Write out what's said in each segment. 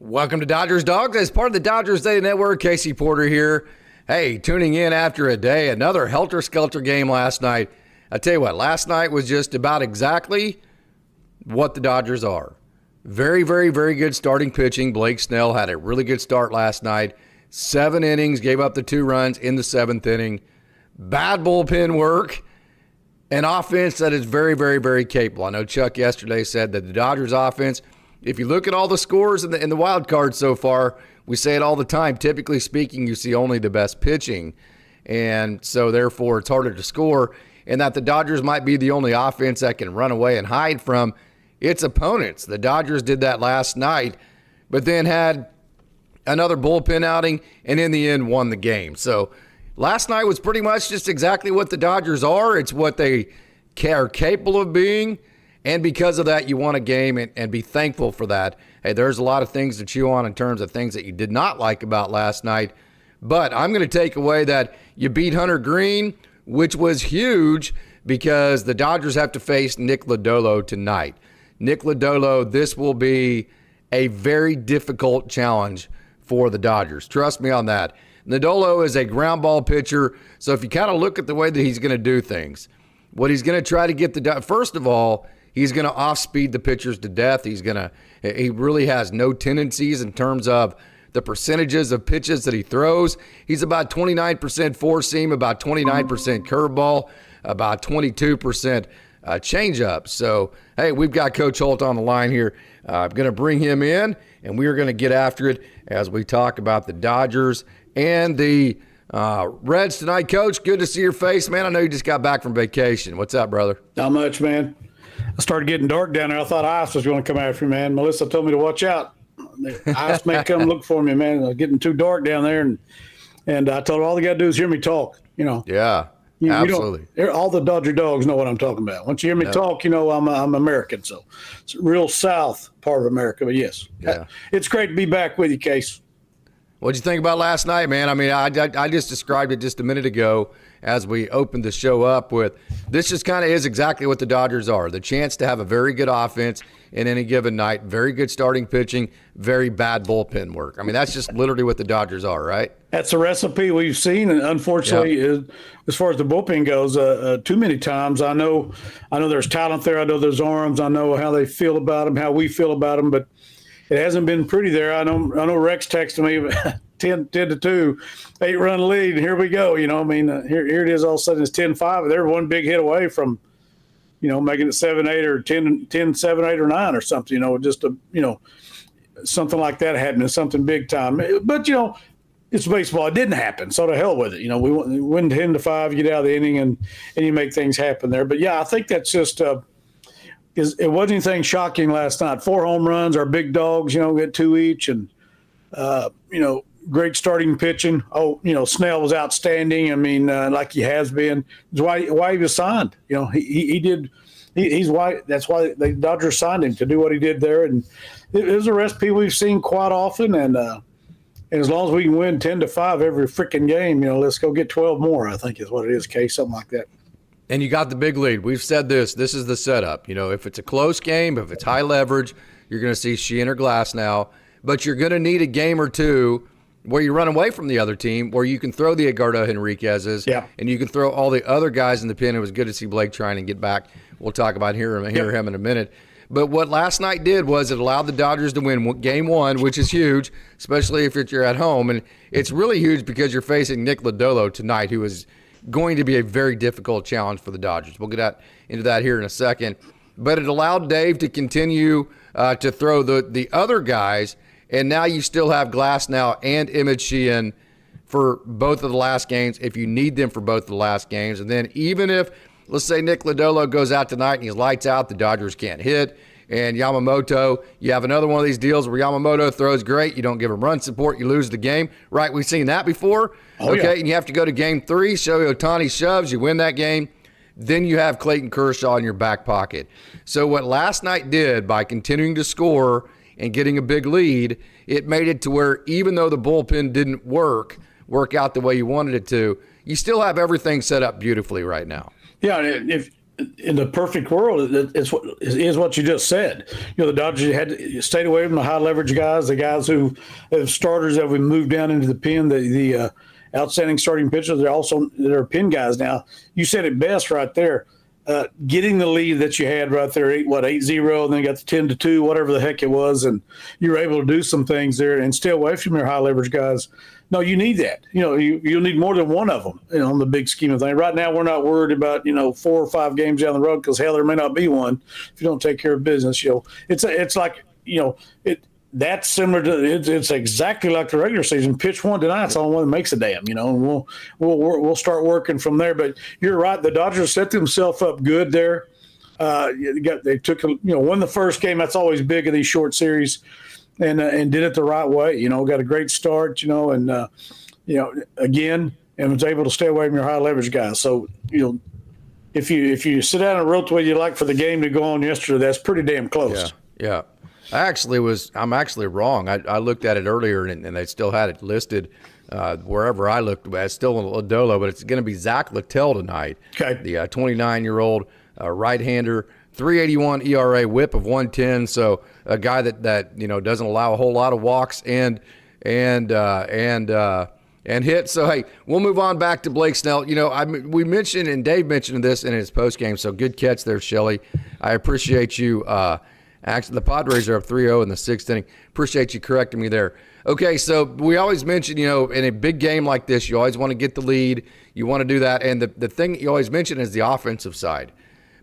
Welcome to Dodgers Dawgs. As part of the Dodgers Day Network, Casey Porter here. Hey, tuning in after a day, another helter-skelter game last night. I tell you what, last night was just about exactly what the Dodgers are. Very, very, very good starting pitching. Blake Snell had a really good start last night. 7 innings, gave up the 2 runs in the 7th inning. Bad bullpen work. An offense that is very, very, very capable. I know Chuck yesterday said that the Dodgers offense, if you look at all the scores in the wild card so far, we say it all the time, typically speaking, you see only the best pitching. And so, therefore, it's harder to score. And that the Dodgers might be the only offense that can run away and hide from its opponents. The Dodgers did that last night, but then had another bullpen outing and in the end won the game. So last night was pretty much just exactly what the Dodgers are. It's what they are capable of being. And because of that, you won a game and be thankful for that. Hey, there's a lot of things to chew on in terms of things that you did not like about last night. But I'm going to take away that you beat Hunter Green, which was huge because the Dodgers have to face Nick Lodolo tonight. Nick Lodolo, this will be a very difficult challenge for the Dodgers. Trust me on that. Lodolo is a ground ball pitcher, so if you kind of look at the way that he's going to do things, what he's going to try to get first of all, he's going to off-speed the pitchers to death. He really has no tendencies in terms of the percentages of pitches that he throws. He's about 29% four-seam, about 29% curveball, about 22% changeup. So, hey, we've got Coach Holt on the line here. I'm going to bring him in, and we are going to get after it as we talk about the Dodgers and the Reds tonight. Coach, good to see your face, man. I know you just got back from vacation. What's up, brother? Not much, man. I started getting dark down there. I thought ice was going to come after me, man. Melissa told me to watch out. The ice may come look for me, man. It's getting too dark down there. And I told her all they got to do is hear me talk, you know. Yeah, absolutely. All the Dodger dogs know what I'm talking about. Once you hear me talk, you know I'm American. So it's a real south part of America. But, yes, it's great to be back with you, Case. What'd you think about last night, man? I mean, I just described it just a minute ago as we opened the show up with this just kind of is exactly what the Dodgers are. The chance to have a very good offense in any given night, very good starting pitching, very bad bullpen work. I mean, that's just literally what the Dodgers are, right? That's a recipe we've seen, and unfortunately, as far as the bullpen goes, too many times. I know there's talent there. I know there's arms. I know how they feel about them, how we feel about them, but it hasn't been pretty there. I know Rex texted me 10-2, 8-run lead, and here we go. You know, I mean, here it is. All of a sudden, it's 10-5. They're one big hit away from, you know, making it 7-8 or 10-7-8 or 9 or something. You know, just something like that happening, something big time. But you know, it's baseball. It didn't happen, so to hell with it. You know, we win 10-5, you get out of the inning, and you make things happen there. But yeah, I think that's just. It wasn't anything shocking last night. 4 home runs, our big dogs, you know, get 2 each, and you know, great starting pitching. Oh, you know, Snell was outstanding. I mean, like he has been. That's why he was signed. You know, he did. He's why. That's why the Dodgers signed him, to do what he did there. And it was a recipe we've seen quite often. And as long as we can win 10-5 every freaking game, you know, let's go get 12 more. I think is what it is, Case, something like that. And you got the big lead. We've said this is the setup. You know, if it's a close game, if it's high leverage, you're going to see Sheehan or Glass now. But you're going to need a game or two where you run away from the other team, where you can throw the Edgardo Henriquez's, and you can throw all the other guys in the pen. It was good to see Blake Treinen get back. We'll talk about hear him in a minute. But what last night did was it allowed the Dodgers to win game 1, which is huge, especially if you're at home. And it's really huge because you're facing Nick Lodolo tonight, who is going to be a very difficult challenge for the Dodgers. We'll get into that here in a second. But it allowed Dave to continue to throw the other guys, and now you still have Glass now and Emmett Sheehan for both of the last games if you need them for both of the last games. And then even if, let's say, Nick Lodolo goes out tonight and he's lights out, the Dodgers can't hit, and Yamamoto, you have another one of these deals where Yamamoto throws great, you don't give him run support, you lose the game, right? We've seen that before. And you have to go to game 3, Shohei Ohtani shoves, you win that game, then you have Clayton Kershaw in your back pocket. So what last night did, by continuing to score and getting a big lead, it made it to where even though the bullpen didn't work out the way you wanted it to, you still have everything set up beautifully right now. Yeah, if in the perfect world, is what you just said. The Dodgers had stayed away from the high leverage guys, the guys who have starters that we moved down into the pen, the outstanding starting pitchers. They're pin guys now. You said it best right there. Getting the lead that you had right there, 8-0, and then got the 10-2, whatever the heck it was, and you were able to do some things there and stay away from your high leverage guys. No, you need that. You'll need more than one of them on the big scheme of things. Right now, we're not worried about 4 or 5 games down the road because hell, there may not be one if you don't take care of business. It's like that's similar to it's exactly like the regular season. Pitch one tonight, it's the only one that makes a damn. And we'll start working from there. But you're right. The Dodgers set themselves up good there. They took won the first game. That's always big in these short series, and did it the right way. Got a great start. And again, and was able to stay away from your high leverage guys. So if you sit down and wrote the way you like for the game to go on yesterday, that's pretty damn close. Yeah. I'm actually wrong. I looked at it earlier, and they still had it listed wherever I looked. It's still a Dolo, but it's going to be Zach Littell tonight. Okay. The 29-year-old right-hander, 3.81 ERA, WHIP of 110. So a guy that doesn't allow a whole lot of walks and hits. So hey, we'll move on back to Blake Snell. We mentioned, and Dave mentioned this in his postgame. So good catch there, Shelley. I appreciate you. Actually, the Padres are up 3-0 in the 6th inning. Appreciate you correcting me there. Okay, so we always mention, in a big game like this, you always want to get the lead. You want to do that. And the thing that you always mention is the offensive side.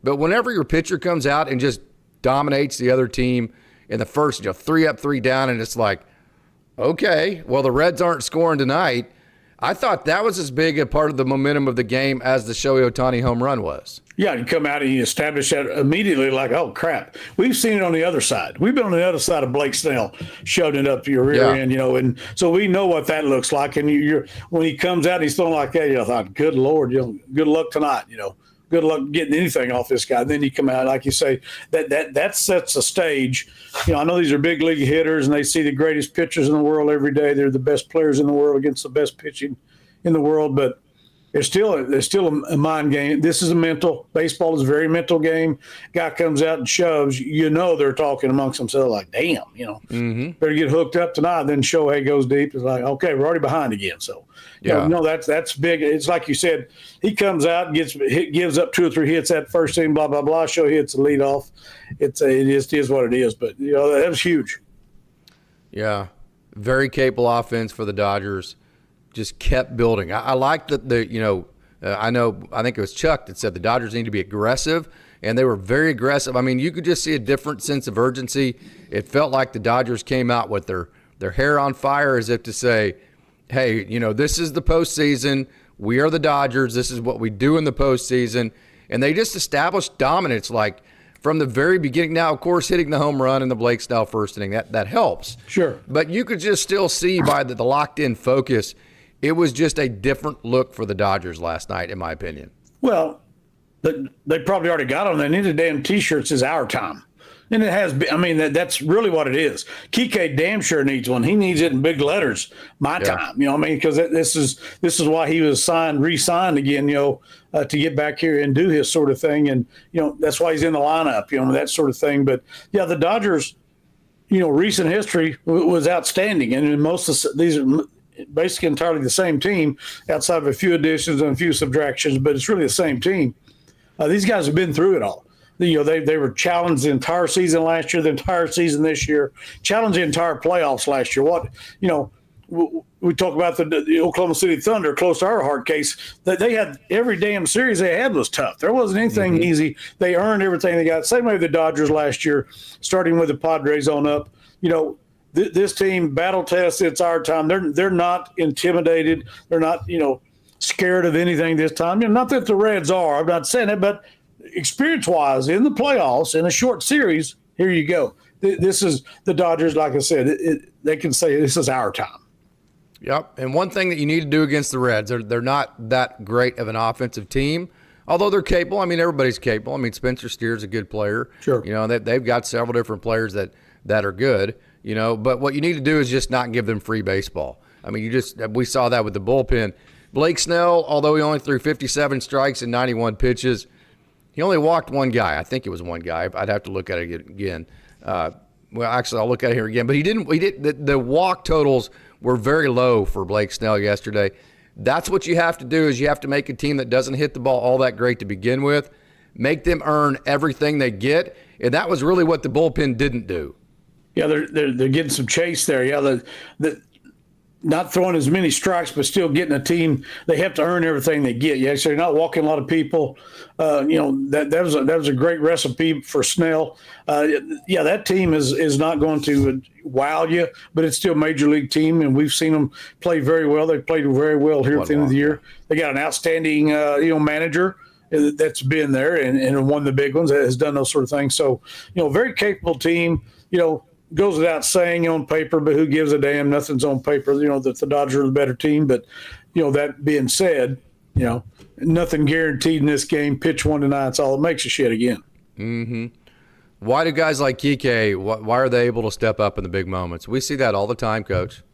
But whenever your pitcher comes out and just dominates the other team in the first, 3 up, 3 down, and it's like, okay, well, the Reds aren't scoring tonight. I thought that was as big a part of the momentum of the game as the Shohei Ohtani home run was. Yeah, you come out and you establish that immediately like, oh, crap. We've seen it on the other side. We've been on the other side of Blake Snell showing it up to your rear end, and so we know what that looks like. And you're when he comes out, he's throwing like that, I thought, good Lord, good luck tonight, Good luck getting anything off this guy. And then you come out, like you say, that sets a stage. I know these are big league hitters, and they see the greatest pitchers in the world every day. They're the best players in the world against the best pitching in the world. But there's still a mind game. This is a mental. Baseball is a very mental game. Guy comes out and shoves. They're talking amongst themselves like, damn, better get hooked up tonight. Then Shohei goes deep. It's like, okay, we're already behind again. So. That's big. It's like you said, he comes out, gives up 2 or 3 hits that first inning, blah, blah, blah. Show hits the lead off. It just is what it is. But, that was huge. Yeah. Very capable offense for the Dodgers. Just kept building. I like that I think it was Chuck that said the Dodgers need to be aggressive, and they were very aggressive. I mean, you could just see a different sense of urgency. It felt like the Dodgers came out with their hair on fire as if to say, hey, this is the postseason. We are the Dodgers. This is what we do in the postseason. And they just established dominance like from the very beginning. Now, of course, hitting the home run in the Blake Snell first inning, that helps. Sure. But you could just still see by the locked-in focus, it was just a different look for the Dodgers last night, in my opinion. Well, they probably already got on. They need the damn T-shirts. Is our time. And it has been. I mean, that's really what it is. Kike damn sure needs one. He needs it in big letters. My time, because this is why he was re-signed again, to get back here and do his sort of thing. And, that's why he's in the lineup, that sort of thing. But, yeah, the Dodgers, recent history was outstanding. And most of these are basically entirely the same team outside of a few additions and a few subtractions, but it's really the same team. These guys have been through it all. They were challenged the entire season last year, the entire season this year, challenged the entire playoffs last year. We talk about the Oklahoma City Thunder, close to our heart case. That they had every damn series they had was tough. There wasn't anything easy. They earned everything they got. Same way with the Dodgers last year, starting with the Padres on up. This team battle tests. It's our time. They're not intimidated. They're not scared of anything this time. Not that the Reds are. I'm not saying it, but experience-wise, in the playoffs, in a short series, here you go. This is the Dodgers, like I said, they can say this is our time. Yep, and one thing that you need to do against the Reds, they're not that great of an offensive team, although they're capable. I mean, everybody's capable. I mean, Spencer Steer's a good player. Sure. They've got several different players that are good, but what you need to do is just not give them free baseball. I mean, we saw that with the bullpen. Blake Snell, although he only threw 57 strikes and 91 pitches, He only walked one guy. I think it was one guy. I'd have to look at it again. Well, actually, I'll look at it here again. But he didn't. The walk totals were very low for Blake Snell yesterday. That's what you have to do, is you have to make a team that doesn't hit the ball all that great to begin with, make them earn everything they get, and that was really what the bullpen didn't do. Yeah, they're getting some chase there. Yeah, the not throwing as many strikes, but still getting a team. They have to earn everything they get. Yeah, so you're not walking a lot of people. That was a great recipe for Snell. Yeah, that team is not going to wow you, but it's still a major league team, and we've seen them play very well. They played very well here at the end of the year. They got an outstanding manager that's been there and won the big ones, that has done those sort of things. So, very capable team. Goes without saying on paper, but who gives a damn? Nothing's on paper. That the Dodgers are the better team. But, that being said, nothing guaranteed in this game. Pitch 1 tonight. It's all it makes you shit again. Mm-hmm. Why do guys like Kike, why are they able to step up in the big moments? We see that all the time, Coach.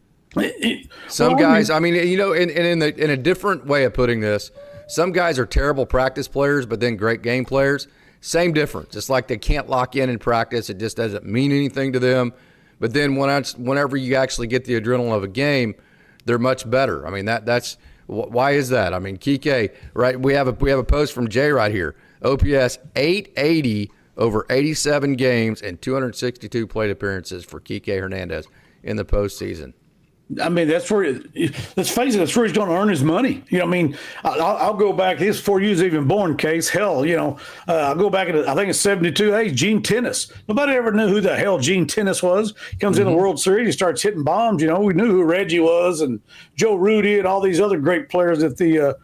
Some guys, in a different way of putting this, some guys are terrible practice players, but then great game players. Same difference. It's like they can't lock in practice. It just doesn't mean anything to them. But then whenever you actually get the adrenaline of a game, they're much better. I mean, that's why is that? I mean, Kike, right? We have a post from Jay right here. OPS 880 over 87 games and 262 plate appearances for Kike Hernandez in the postseason. I mean, let's face it, that's where he's going to earn his money. I'll go back. His 4 years even born case. Hell, I'll go back I think it's 72. Hey, Gene Tennis. Nobody ever knew who the hell Gene Tennis was. He comes in the World Series, he starts hitting bombs. We knew who Reggie was and Joe Rudy and all these other great players that the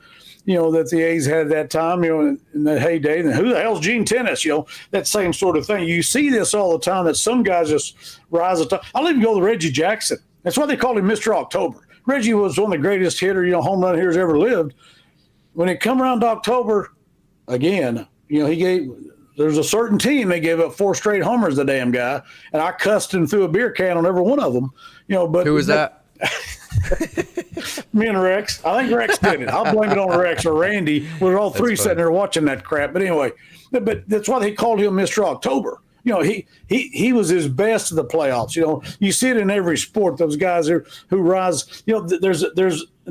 A's had at that time, in the heyday. And who the hell's Gene Tennis? That same sort of thing. You see this all the time, that some guys just rise to the top. I'll even go to Reggie Jackson. That's why they called him Mr. October. Reggie was one of the greatest home run hitters ever lived. When it come around to October, again, there's a certain team, they gave up 4 straight homers, the damn guy, and I cussed him through a beer can on every one of them. But who was that? Me and Rex. I think Rex did it. I'll blame it on Rex or Randy. We were all three sitting there watching that crap. But anyway, but that's why they called him Mr. October. He was his best in the playoffs. You see it in every sport. Those guys who rise.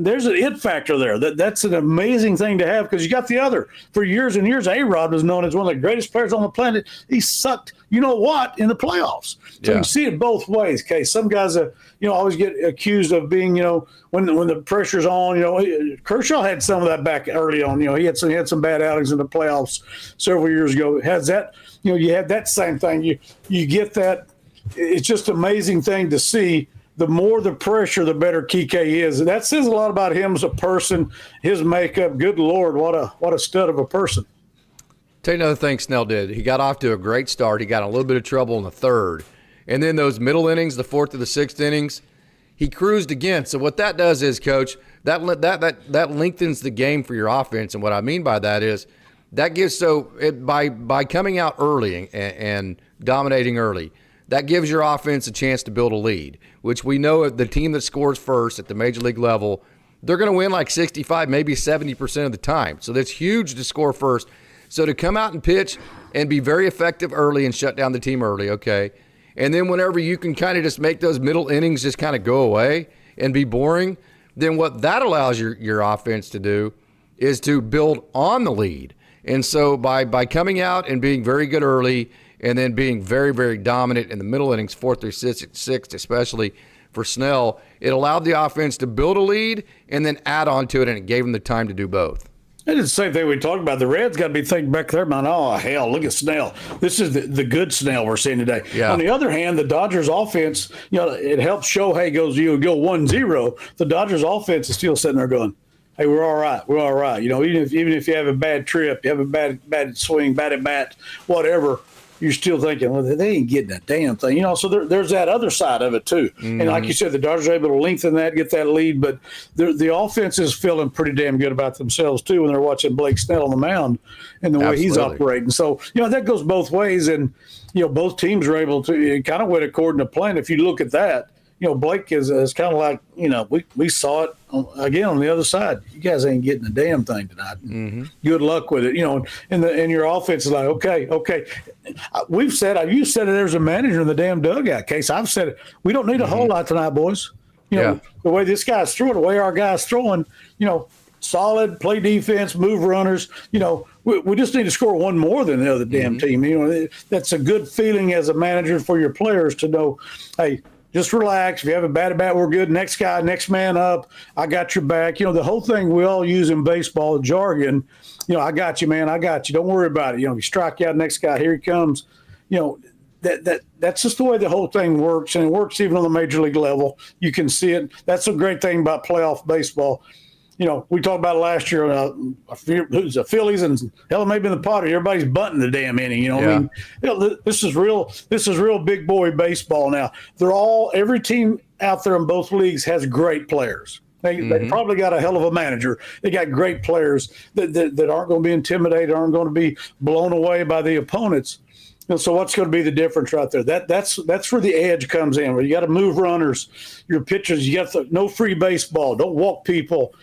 There's an it factor there. That's an amazing thing to have, because you got the other. For years and years, A-Rod was known as one of the greatest players on the planet. He sucked, in the playoffs. So you see it both ways. Okay, some guys, always get accused of being, when the pressure's on. Kershaw had some of that back early on. He had some bad outings in the playoffs several years ago. Has that? You had that same thing. You get that. It's just an amazing thing to see. The more the pressure, the better Kike is. And that says a lot about him as a person, his makeup. Good Lord, what a stud of a person. Tell you another thing Snell did. He got off to a great start. He got in a little bit of trouble in the third. And then those middle innings, the 4th to the 6th innings, he cruised again. So what that does is, Coach, that lengthens the game for your offense. And what I mean by that is, that gives by coming out early and dominating early, that gives your offense a chance to build a lead, which we know the team that scores first at the major league level, they're going to win like 65, maybe 70% of the time. So that's huge to score first. So to come out and pitch and be very effective early and shut down the team early, okay, and then whenever you can kind of just make those middle innings just kind of go away and be boring, then what that allows your offense to do is to build on the lead. And so by coming out and being very good early and then being very, very dominant in the middle innings, 4th through 6th, especially for Snell, it allowed the offense to build a lead and then add on to it, and it gave them the time to do both. It's the same thing we talked about. The Reds got to be thinking back there, man, oh, hell, look at Snell. This is the good Snell we're seeing today. Yeah. On the other hand, the Dodgers offense, it helps Shohei go 1-0. The Dodgers offense is still sitting there going, hey, we're all right. We're all right. Even if you have a bad trip, you have a bad swing, bad at bat, whatever, you're still thinking, well, they ain't getting that damn thing. So there's that other side of it too. Mm-hmm. And like you said, the Dodgers are able to lengthen that, get that lead, but the offense is feeling pretty damn good about themselves too when they're watching Blake Snell on the mound and the way he's operating. So, that goes both ways. And, both teams are able to, it kind of went according to plan. If you look at that, Blake is kind of like, we saw it again on the other side. You guys ain't getting a damn thing tonight. Mm-hmm. Good luck with it. And your offense is like, okay. We've said, you said it as a manager in the damn dugout case. I've said it. We don't need a whole lot tonight, boys. The way this guy's throwing, the way our guy's throwing, solid, play defense, move runners. We just need to score one more than the other damn team. That's a good feeling as a manager for your players to know, hey, just relax. If you have a bad at bat, we're good. Next guy, next man up. I got your back. The whole thing we all use in baseball jargon, I got you, man. I got you. Don't worry about it. You strike out, next guy, here he comes. That's just the way the whole thing works, and it works even on the major league level. You can see it. That's a great thing about playoff baseball. We talked about it last year. Who's the Phillies and hell, maybe in the Padres. Everybody's bunting the damn inning. I mean, this is real. This is real big boy baseball now. Every team out there in both leagues has great players. They probably got a hell of a manager. They got great players that aren't going to be intimidated, aren't going to be blown away by the opponents. So what's going to be the difference right there? That's where the edge comes in, where you got to move runners, your pitchers, you got no free baseball, don't walk people,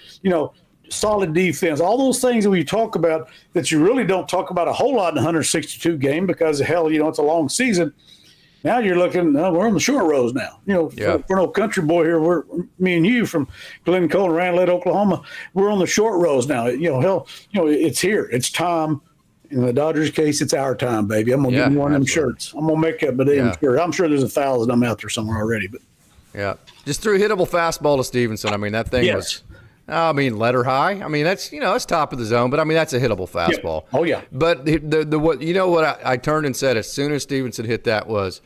solid defense, all those things that we talk about that you really don't talk about a whole lot in a 162 game because, hell, it's a long season. Now you're looking, we're on the short rows now. For no country boy here, me and you from Glencoe and Ranelette, Oklahoma, we're on the short rows now. It's here. It's time. In the Dodgers case, it's our time, baby. I'm gonna get one of them shirts. I'm gonna make up a damn shirt. I'm sure there's 1,000 of them out there somewhere already. But just threw a hittable fastball to Stevenson. I mean, that thing was, letter high. I mean, that's it's top of the zone, but I mean that's a hittable fastball. Yeah. Oh yeah. But what I turned and said as soon as Stevenson hit that was,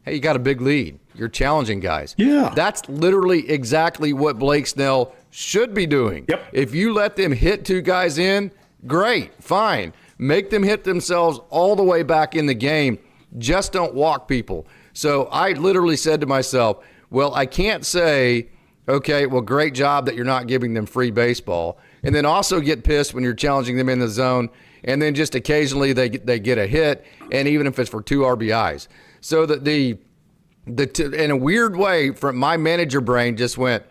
hey, you got a big lead. You're challenging guys. Yeah. That's literally exactly what Blake Snell should be doing. Yep. If you let them hit two guys in, great, fine. Make them hit themselves all the way back in the game. Just don't walk people. So I literally said to myself, well, I can't say, okay, well, great job that you're not giving them free baseball, and then also get pissed when you're challenging them in the zone, and then just occasionally they get a hit, and even if it's for 2 RBIs. So that in a weird way, from my manager brain just went,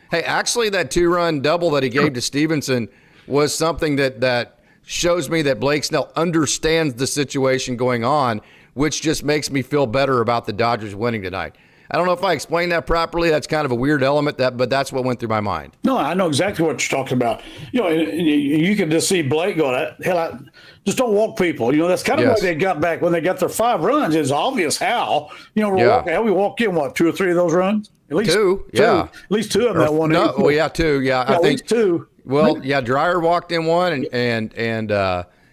hey, actually that 2-run double that he gave to Stevenson was something that shows me that Blake Snell understands the situation going on, which just makes me feel better about the Dodgers winning tonight. I don't know if I explained that properly. That's kind of a weird element, but that's what went through my mind. No, I know exactly what you're talking about. You can just see Blake going, hell, just don't walk people. That's kind of why they got back when they got their 5 runs. It's obvious how. We walk in, 2 or 3 of those runs? At least 2. Yeah. At least 2 of them that one. No, 2. Yeah, I think least 2. Well, Dreyer walked in one, and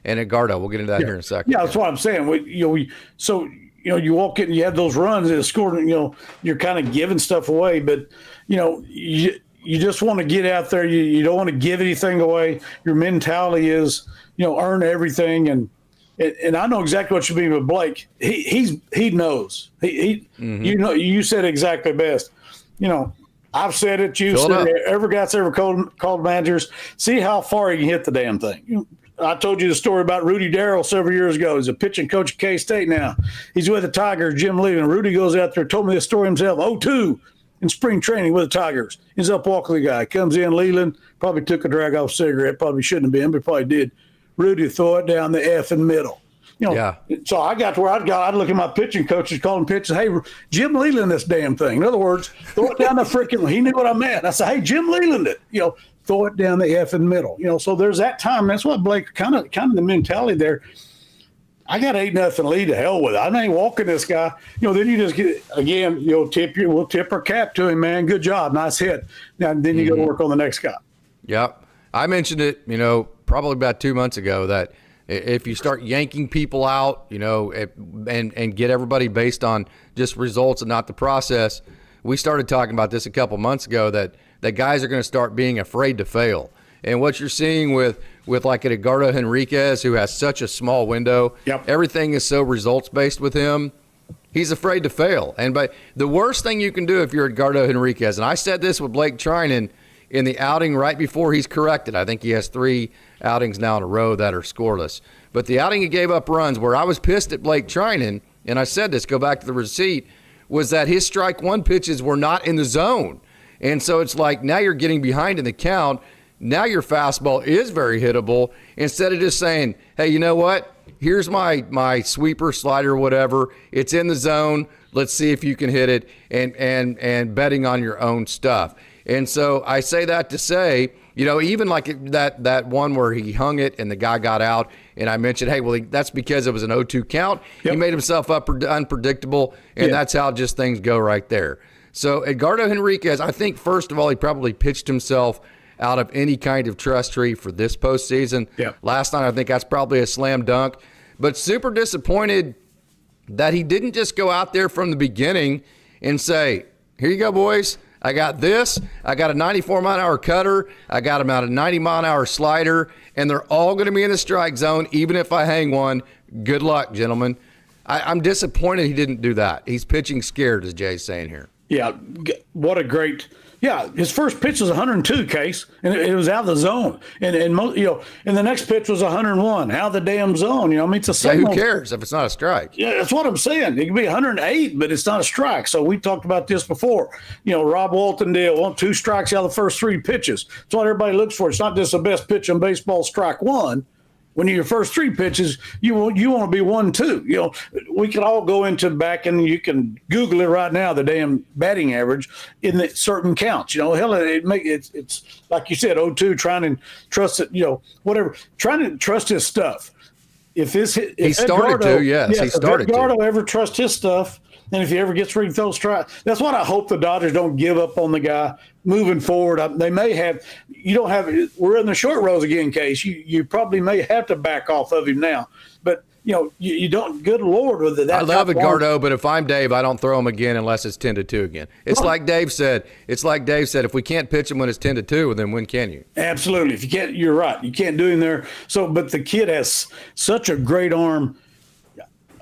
Edgardo. We'll get into that here in a second. Yeah, that's what I'm saying. You walk in, you have those runs, and scored. You're kind of giving stuff away, but you just want to get out there. You don't want to give anything away. Your mentality is earn everything, and I know exactly what you mean with Blake. He knows. You said exactly best. I've said it. You said it. Every guy's ever called managers. See how far he can hit the damn thing. I told you the story about Rudy Darrell several years ago. He's a pitching coach at K-State now. He's with the Tigers, Jim Leland. Rudy goes out there, told me this story himself, 0-2 in spring training with the Tigers. Ends up walking the guy. Comes in, Leland, probably took a drag-off cigarette. Probably shouldn't have been, but probably did. Rudy throw it down the effing middle. So I got to where I'd look at my pitching coaches, calling pitches, hey, Jim Leland this damn thing. In other words, throw it down the freaking, he knew what I meant. I said, hey, Jim Leland it, throw it down the effing middle. So there's that time. That's what Blake, kind of the mentality there. I got 8-0 lead, to hell with it. I ain't walking this guy. Then you just get, again, we'll tip our cap to him, man. Good job. Nice hit. Now, then you go to work on the next guy. Yep. I mentioned it, probably about 2 months ago that if you start yanking people out, and get everybody based on just results and not the process, we started talking about this a couple months ago that guys are going to start being afraid to fail. And what you're seeing with like an Edgardo Henriquez, who has such a small window, everything is so results based with him. He's afraid to fail. And but the worst thing you can do if you're Edgardo Henriquez, and I said this with Blake Treinen in the outing right before he's corrected. I think he has 3 outings now in a row that are scoreless. But the outing he gave up runs where I was pissed at Blake Treinen, and I said this, go back to the receipt, was that his strike one pitches were not in the zone. And so it's like now you're getting behind in the count. Now your fastball is very hittable instead of just saying, hey, you know what? Here's my sweeper, slider, whatever. It's in the zone. Let's see if you can hit it, and betting on your own stuff. And so I say that to say, even like that one where he hung it and the guy got out, and I mentioned, hey, well, that's because it was an 0-2 count. Yep. He made himself unpredictable, and that's how just things go right there. So Edgardo Henriquez, I think, first of all, he probably pitched himself out of any kind of trust tree for this postseason. Yep. Last night, I think that's probably a slam dunk. But super disappointed that he didn't just go out there from the beginning and say, here you go, boys. I got this. I got a 94-mile-an-hour cutter. I got about a 90-mile-an-hour slider, and they're all going to be in the strike zone, even if I hang one. Good luck, gentlemen. I'm disappointed he didn't do that. He's pitching scared, as Jay's saying here. Yeah, what a great – yeah, his first pitch was 102, Case, and it was out of the zone. And the next pitch was 101, out of the damn zone. It's the same. Yeah, who cares if it's not a strike? Yeah, that's what I'm saying. It could be 108, but it's not a strike. So we talked about this before. Rob Walton deal, 2 strikes out of the first 3 pitches. That's what everybody looks for. It's not just the best pitch in baseball, strike one. When your first 3 pitches, you want to be 1-2. We can all go into back and you can Google it right now, the damn batting average in the certain counts. Hell, it's like you said, 0-2, trying to trust it. Whatever, trying to trust his stuff. He started If Edgardo ever trust his stuff, and if he ever gets ready to throw strikes, that's what I hope the Dodgers don't give up on the guy moving forward. They may have. You don't have. We're in the short rows again, Case. You probably may have to back off of him now, but you don't. Good Lord, with that. I love Edgardo, but if I'm Dave, I don't throw him again unless it's 10-2 again. It's like Dave said. If we can't pitch him when it's 10-2, well, then when can you? Absolutely. If you can't, you're right. You can't do him there. So, but the kid has such a great arm.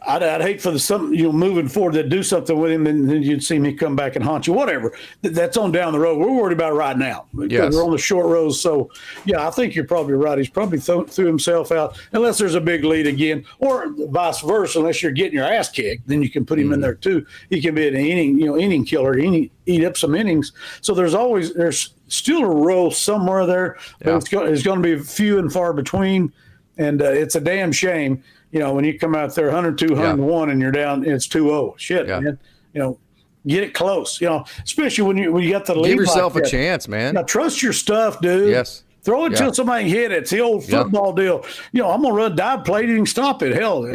I'd hate for moving forward to do something with him, and then you'd see me come back and haunt you. Whatever. That's on down the road. We're worried about it right now. Yes. We're on the short rows. So, yeah, I think you're probably right. He's probably threw himself out, unless there's a big lead again, or vice versa. Unless you're getting your ass kicked, then you can put him in there too. He can be an inning killer, eat up some innings. So there's still a row somewhere there, but it's going to be few and far between, and it's a damn shame. When you come out there 102, 101, and you're down, it's 2-0. Shit, man. Get it close. Especially when you got the lead. Give yourself a chance, man. Now, trust your stuff, dude. Yes. Throw it till somebody hit it. It's the old football deal. I'm gonna run dive play. You can stop it. Hell,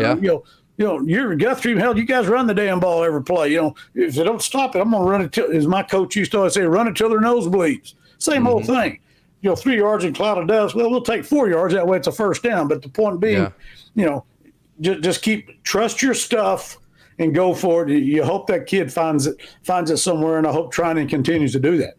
you're Guthrie. Hell, you guys run the damn ball every play. If they don't stop it, I'm gonna run it till, as my coach used to always say, run it till their nose bleeds. Same old thing. 3 yards in cloud of dust. Well, we'll take 4 yards. That way, it's a first down. But the point being, just trust your stuff and go for it. You hope that kid finds it somewhere, and I hope Treinen continues to do that.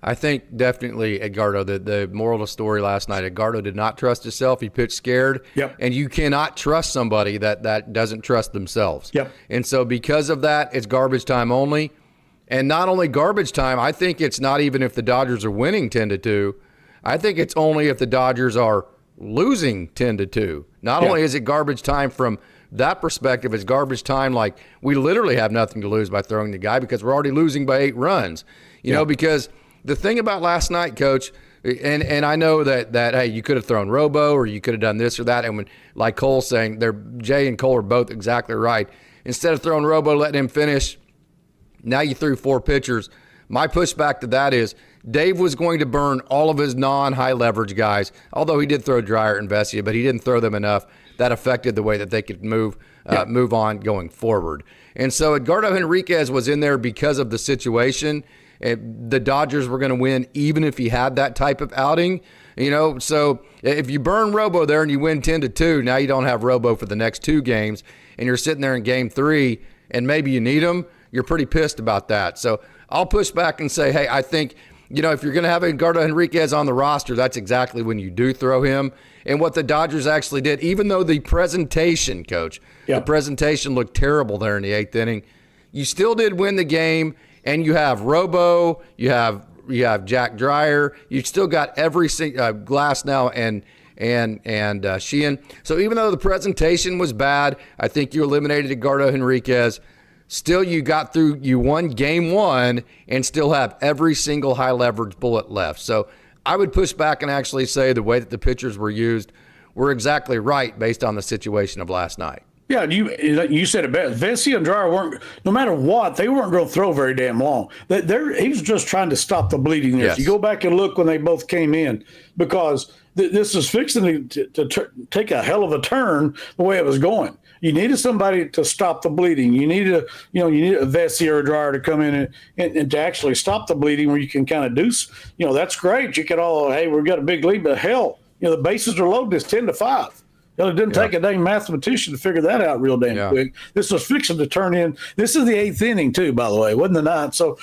I think definitely Edgardo, the moral of the story last night, Edgardo did not trust himself. He pitched scared. Yep. And you cannot trust somebody that doesn't trust themselves. Yep. And so because of that, it's garbage time only. And not only garbage time, I think it's not even if the Dodgers are winning 10-2. I think it's only if the Dodgers are losing 10-2. Not only is it garbage time from that perspective, it's garbage time like we literally have nothing to lose by throwing the guy because we're already losing by 8 runs. Because the thing about last night, Coach, and I know that hey, you could have thrown Robo or you could have done this or that, and when like Cole's saying, Jay and Cole are both exactly right. Instead of throwing Robo, letting him finish, now you threw 4 pitchers. My pushback to that is Dave was going to burn all of his non-high leverage guys, although he did throw Dreyer and Vesia, but he didn't throw them enough. That affected the way that they could move on going forward. And so Edgardo Henriquez was in there because of the situation. The Dodgers were going to win even if he had that type of outing. So if you burn Robo there and you win 10-2, now you don't have Robo for the next 2 games, and you're sitting there in game 3 and maybe you need him, you're pretty pissed about that. So I'll push back and say, hey, I think – if you're going to have Edgardo Henriquez on the roster, that's exactly when you do throw him. And what the Dodgers actually did, even though the presentation, Coach, the presentation looked terrible there in the 8th inning, you still did win the game, and you have Robo, you have Jack Dreyer, you still got every Glass now and Sheehan. So even though the presentation was bad, I think you eliminated Edgardo Henriquez. Still, you won game one and still have every single high leverage bullet left. So I would push back and actually say the way that the pitchers were used were exactly right based on the situation of last night. Yeah, you said it best. Vesia and Dreyer weren't, no matter what, they weren't going to throw very damn long. He was just trying to stop the bleeding there. Yes. You go back and look when they both came in, because this is fixing to take a hell of a turn the way it was going. You needed somebody to stop the bleeding. You needed a Vesia or Dreyer to come in and to actually stop the bleeding, where you can kind of do, that's great. You could hey, we've got a big lead, but hell, the bases are loaded. It's 10-5. It didn't take a dang mathematician to figure that out real damn quick. This was fixing to turn in. This is the 8th inning too, by the way. It wasn't the 9th. So,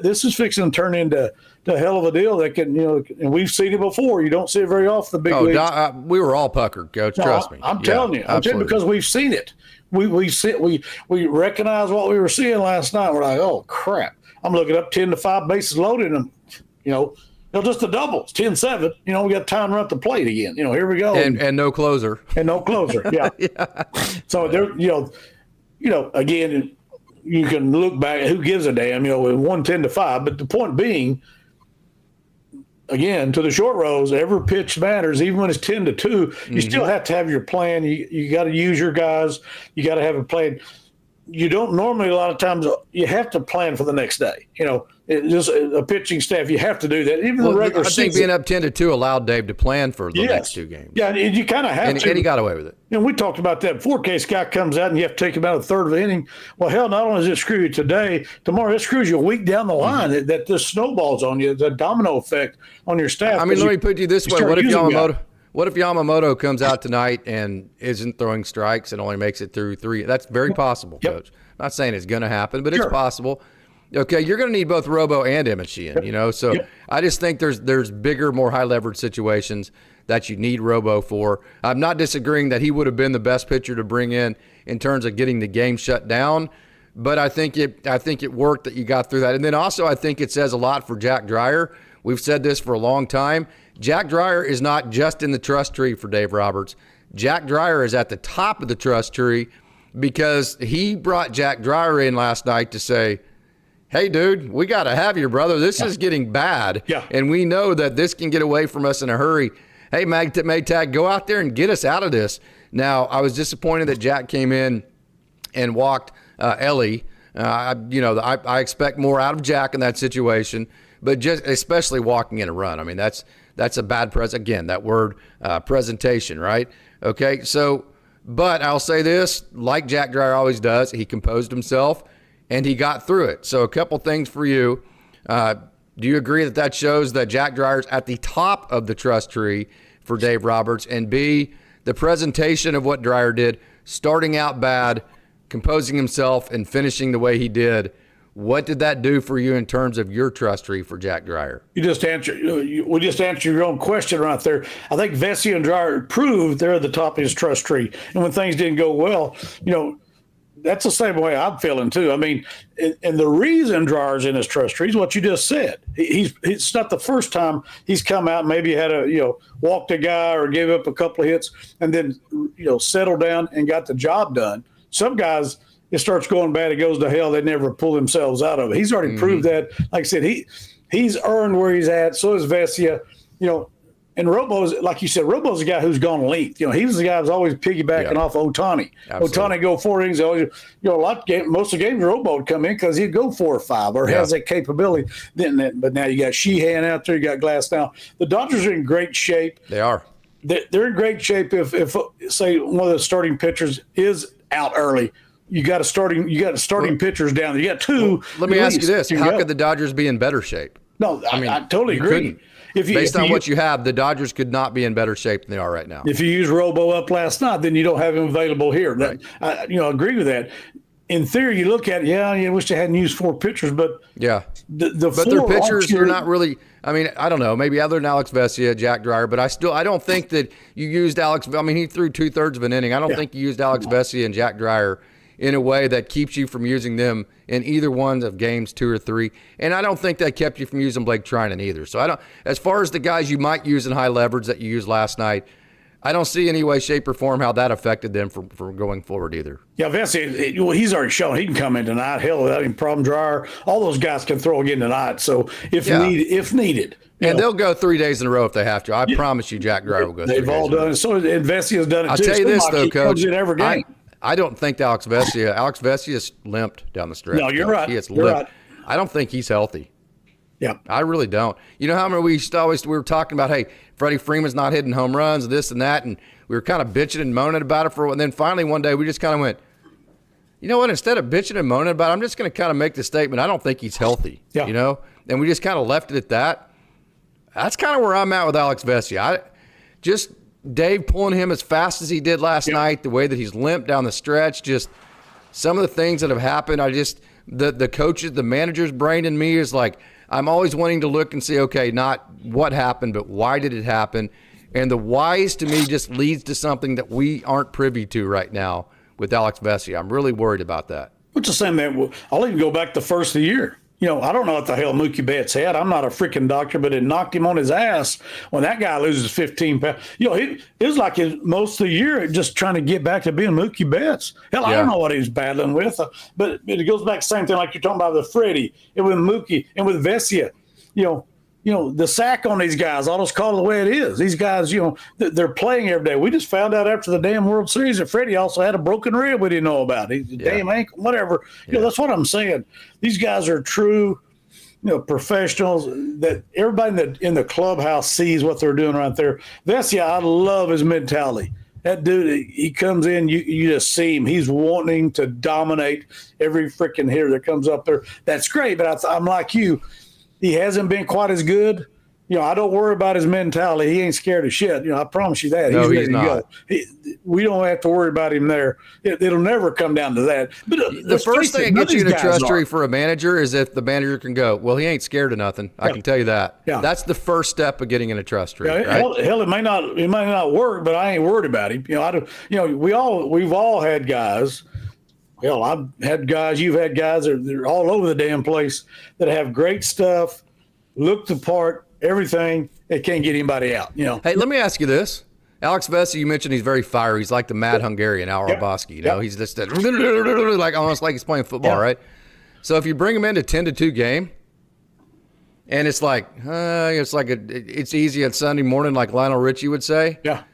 this is fixing to turn into a hell of a deal that can, and we've seen it before. You don't see it very often, the big leagues. We were all puckered, Coach. Trust me. I'm telling you. I'm telling you, because we've seen it. We recognize what we were seeing last night. We're like, oh, crap. I'm looking up 10-5 bases loaded, and, just the doubles, 10-7. We got time to run up the plate again. Here we go. And no closer. And no closer, yeah. So there, again, you can look back. Who gives a damn? It won 10-5. But the point being, again, to the short rows, every pitch matters. Even when it's 10-2, you still have to have your plan. You got to use your guys. You got to have a plan. You don't normally, a lot of times, you have to plan for the next day. Just a pitching staff, you have to do that. Even the regular season. I think being up 10-2 allowed Dave to plan for the next two games. Yeah, you kind of have to. And he got away with it. And we talked about that before. Case guy comes out and you have to take him out of the third of the inning. Well, hell, not only does it screw you today, tomorrow it screws you a week down the line. That this snowballs on you, the domino effect on your staff. I mean, let me put it this way. What if Yamamoto comes out tonight and isn't throwing strikes and only makes it through 3? That's very possible, Coach. I'm not saying it's going to happen, but it's possible. Okay, you're going to need both Robo and Emmett Sheehan, so I just think there's bigger, more high-leverage situations that you need Robo for. I'm not disagreeing that he would have been the best pitcher to bring in terms of getting the game shut down, but I think it worked that you got through that. And then also I think it says a lot for Jack Dreyer. We've said this for a long time. Jack Dreyer is not just in the trust tree for Dave Roberts. Jack Dreyer is at the top of the trust tree because he brought Jack Dreyer in last night to say, hey, dude, we got to have you, brother. This is getting bad, and we know that this can get away from us in a hurry. Hey, Maytag, go out there and get us out of this. Now, I was disappointed that Jack came in and walked Ellie. I expect more out of Jack in that situation, but just especially walking in a run. I mean, that's a bad again, that word presentation, right? Okay, so, but I'll say this, like Jack Dreyer always does, he composed himself and he got through it. So a couple things for you. Do you agree that shows that Jack Dreyer's at the top of the trust tree for Dave Roberts? And B, the presentation of what Dreyer did, starting out bad, composing himself, and finishing the way he did, what did that do for you in terms of your trust tree for Jack Dreyer? We just answered your own question right there. I think Vesia and Dreyer proved they're at the top of his trust tree. And when things didn't go well, that's the same way I'm feeling too. I mean, and the reason Dreyer's in his trust tree is what you just said. It's not the first time he's come out, maybe had walked a guy or gave up a couple of hits and then, settled down and got the job done. Some guys, it starts going bad, it goes to hell, they never pull themselves out of it. He's already proved that. Like I said, he's earned where he's at. So is Vesia, And Robo's, like you said, Robo's a guy who's gone length. He was the guy who's always piggybacking off Ohtani. Ohtani go 4 innings. Always, most of the games Robo would come in because he'd go 4 or 5 or has that capability. But now you got Sheehan out there, you got Glass now. The Dodgers are in great shape. They are. They're in great shape if say one of the starting pitchers is out early. You got starting pitchers down there. You got 2. Well, let me ask you this: how could the Dodgers be in better shape? No, I totally agree. Based on what you have, the Dodgers could not be in better shape than they are right now. If you use Robo up last night, then you don't have him available here. Right. I agree with that. In theory, you look at it, I wish they hadn't used 4 pitchers, but but their pitchers are not really. I mean, I don't know, maybe other than Alex Vesia, Jack Dreyer, but I don't think that you used Alex. I mean, he threw 2/3 of an inning. I don't think you used Alex Vesia and Jack Dreyer in a way that keeps you from using them in either one of games 2 or 3. And I don't think that kept you from using Blake Treinen either. So as far as the guys you might use in high leverage that you used last night, I don't see any way, shape, or form how that affected them for going forward either. Yeah, Vesey, well, he's already shown he can come in tonight. Hell, without any problem, Dryer. All those guys can throw again tonight. So if needed. And they'll go 3 days in a row if they have to. I promise you, Jack Dryer will go. They've all done it. So Vesey has done it too. I'll tell you this though, Coach. In every game. I don't think Alex Vesey is limped down the stretch. No, you're right. He is limped. Right. I don't think he's healthy. Yeah, I really don't. You know how many we were talking about, hey, Freddie Freeman's not hitting home runs, this and that, and we were kind of bitching and moaning about it for a while. And then finally one day we just kind of went, you know what, instead of bitching and moaning about it, I'm just going to kind of make the statement, I don't think he's healthy, you know? And we just kind of left it at that. That's kind of where I'm at with Alex Vesey. Just Dave pulling him as fast as he did last night, the way that he's limped down the stretch, just some of the things that have happened, the coaches, the manager's brain in me is like, I'm always wanting to look and see, okay, not what happened, but why did it happen? And the whys to me just leads to something that we aren't privy to right now with Alex Vesey. I'm really worried about that. Which is saying that I'll even go back to first of the year. You know, I don't know what the hell Mookie Betts had. I'm not a freaking doctor, but it knocked him on his ass when that guy loses 15 pounds. You know, it was like most of the year just trying to get back to being Mookie Betts. Hell, I don't know what he was battling with, but it goes back to the same thing like you're talking about with Freddie and with Mookie and with Vesey. You know, the sack on these guys, I'll just call it the way it is. These guys, you know, they're playing every day. We just found out after the damn World Series that Freddie also had a broken rib we didn't know about. Damn ankle, whatever. You know, that's what I'm saying. These guys are true, you know, professionals that everybody in the clubhouse sees what they're doing right there. Vesey, I love his mentality. That dude, he comes in, you just see him. He's wanting to dominate every freaking hitter that comes up there. That's great, but I'm like you. He hasn't been quite as good. You know, I don't worry about his mentality. He ain't scared of shit. You know, I promise you that. No, he's ready not. to go. We don't have to worry about him there. It'll never come down to that. But the first thing that gets you in a trust tree for a manager is if the manager can go, well, he ain't scared of nothing. I can tell you that. Yeah. That's the first step of getting in a trust tree. Yeah, right? Hell, it may not work, but I ain't worried about him. You know, we've all had guys. Hell, I've had guys, you've had guys that are all over the damn place that have great stuff, look the part, everything. They can't get anybody out, you know. Hey, let me ask you this. Alex Vesey, you mentioned he's very fiery. He's like the mad Hungarian, Al Roboski. You know, he's just like almost like he's playing football, right? So if you bring him into 10-2 game, and it's it's easy on Sunday morning, like Lionel Richie would say. Yeah.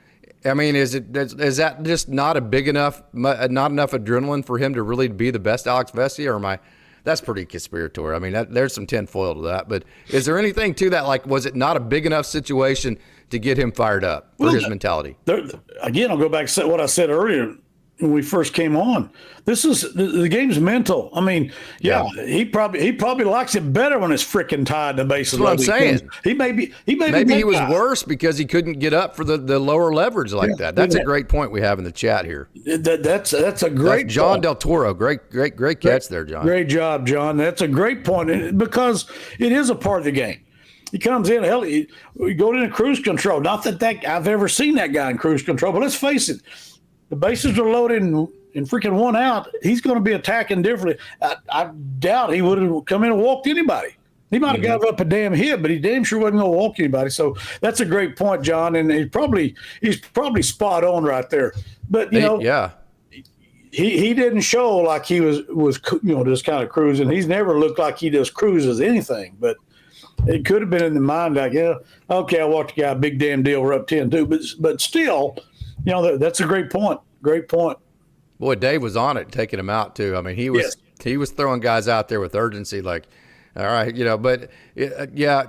I mean, is that just not not enough adrenaline for him to really be the best Alex Vesey, or that's pretty conspiratorial. I mean, there's some tinfoil to that, but is there anything to that? Like, was it not a big enough situation to get him fired up for his mentality? Again, I'll go back to what I said earlier when we first came on. This is the game's mental. I mean, he probably likes it better when it's freaking tied to bases. That's what I'm saying. Maybe he was worse because he couldn't get up for the lower leverage like that. That's a great point we have in the chat here. That's a great John point. Del Toro. Great catch there, John. Great job, John. That's a great point because it is a part of the game. He comes in, hell, we go into cruise control. Not that I've ever seen that guy in cruise control, but let's face it. The bases are loaded and freaking one out. He's going to be attacking differently. I doubt he would have come in and walked anybody. He might have got up a damn hit, but he damn sure wasn't going to walk anybody. So that's a great point, John, and he's probably spot on right there. But he didn't show like he was just kind of cruising. He's never looked like he just cruises anything, but it could have been in the mind like, okay, I walked the guy, big damn deal, we're up 10-2, but still. You know, that's a great point. Great point. Boy, Dave was on it, taking him out too. I mean, he was throwing guys out there with urgency, like, all right, you know. But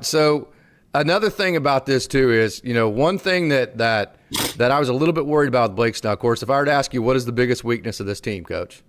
So another thing about this too is, you know, one thing that I was a little bit worried about with Blake Snell. Of course, if I were to ask you, what is the biggest weakness of this team, Coach?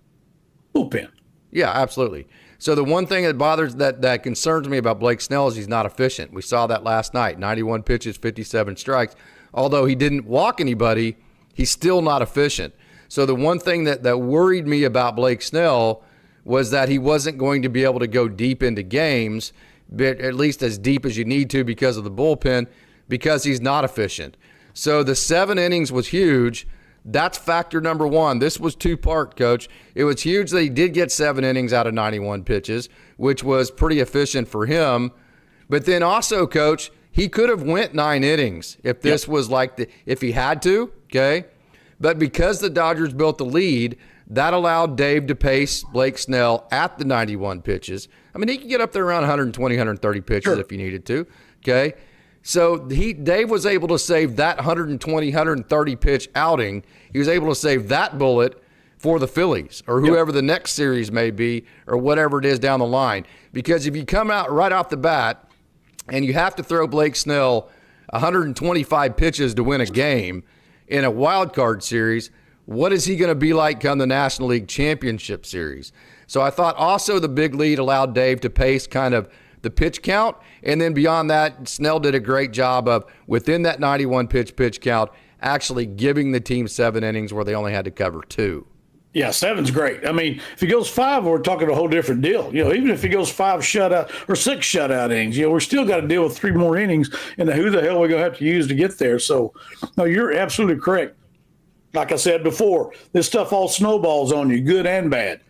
Bullpen. Yeah, absolutely. So the one thing that concerns me about Blake Snell is he's not efficient. We saw that last night: 91 pitches, 57 strikes. Although he didn't walk anybody, he's still not efficient. So the one thing that worried me about Blake Snell was that he wasn't going to be able to go deep into games, but at least as deep as you need to because of the bullpen, because he's not efficient. So the 7 innings was huge. That's factor number one. This was two-part, Coach. It was huge that he did get 7 innings out of 91 pitches, which was pretty efficient for him. But then also, Coach, He could have went 9 innings if this was if he had to, okay? But because the Dodgers built the lead, that allowed Dave to pace Blake Snell at the 91 pitches. I mean, he could get up there around 120, 130 pitches if he needed to, okay? So Dave was able to save that 120, 130 pitch outing. He was able to save that bullet for the Phillies or whoever the next series may be or whatever it is down the line. Because if you come out right off the bat and you have to throw Blake Snell 125 pitches to win a game in a wild card series, what is he going to be like come the National League Championship Series? So I thought also the big lead allowed Dave to pace kind of the pitch count. And then beyond that, Snell did a great job of, within that 91 pitch count, actually giving the team 7 innings where they only had to cover 2. Yeah, 7's great. I mean, if he goes 5, we're talking a whole different deal. Even if he goes 5 shutout or 6 shutout innings, we're still got to deal with 3 more innings, and who the hell are we going to have to use to get there? So, no, you're absolutely correct. Like I said before, this stuff all snowballs on you, good and bad.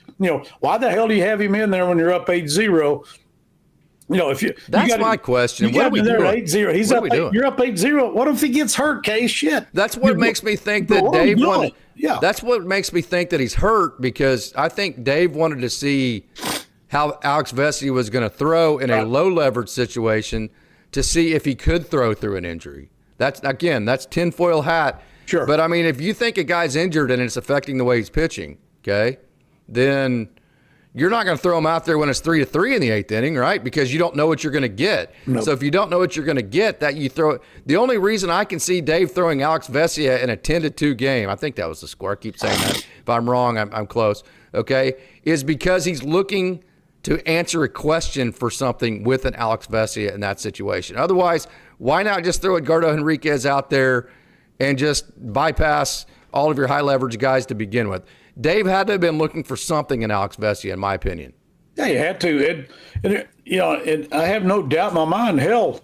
Why the hell do you have him in there when you're up 8-0? That's my question. What are we doing? 8-0. He's up. You're up 8-0. What if he gets hurt, Case? Shit. That's what makes me think that Dave wanted. Yeah. That's what makes me think that he's hurt, because I think Dave wanted to see how Alex Vesia was going to throw in a low leverage situation to see if he could throw through an injury. That's tinfoil hat. Sure. But I mean, if you think a guy's injured and it's affecting the way he's pitching, okay, then you're not going to throw him out there when it's 3-3 in the 8th inning, right? Because you don't know what you're going to get. Nope. So if you don't know what you're going to get, that you throw it. The only reason I can see Dave throwing Alex Vesia in a 10-2 game, I think that was the score. I keep saying that. If I'm wrong, I'm close. Okay, is because he's looking to answer a question for something with an Alex Vesia in that situation. Otherwise, why not just throw Edgardo Henriquez out there and just bypass all of your high leverage guys to begin with? Dave had to have been looking for something in Alex Vesia, in my opinion. Yeah, you had to. And I have no doubt in my mind, hell,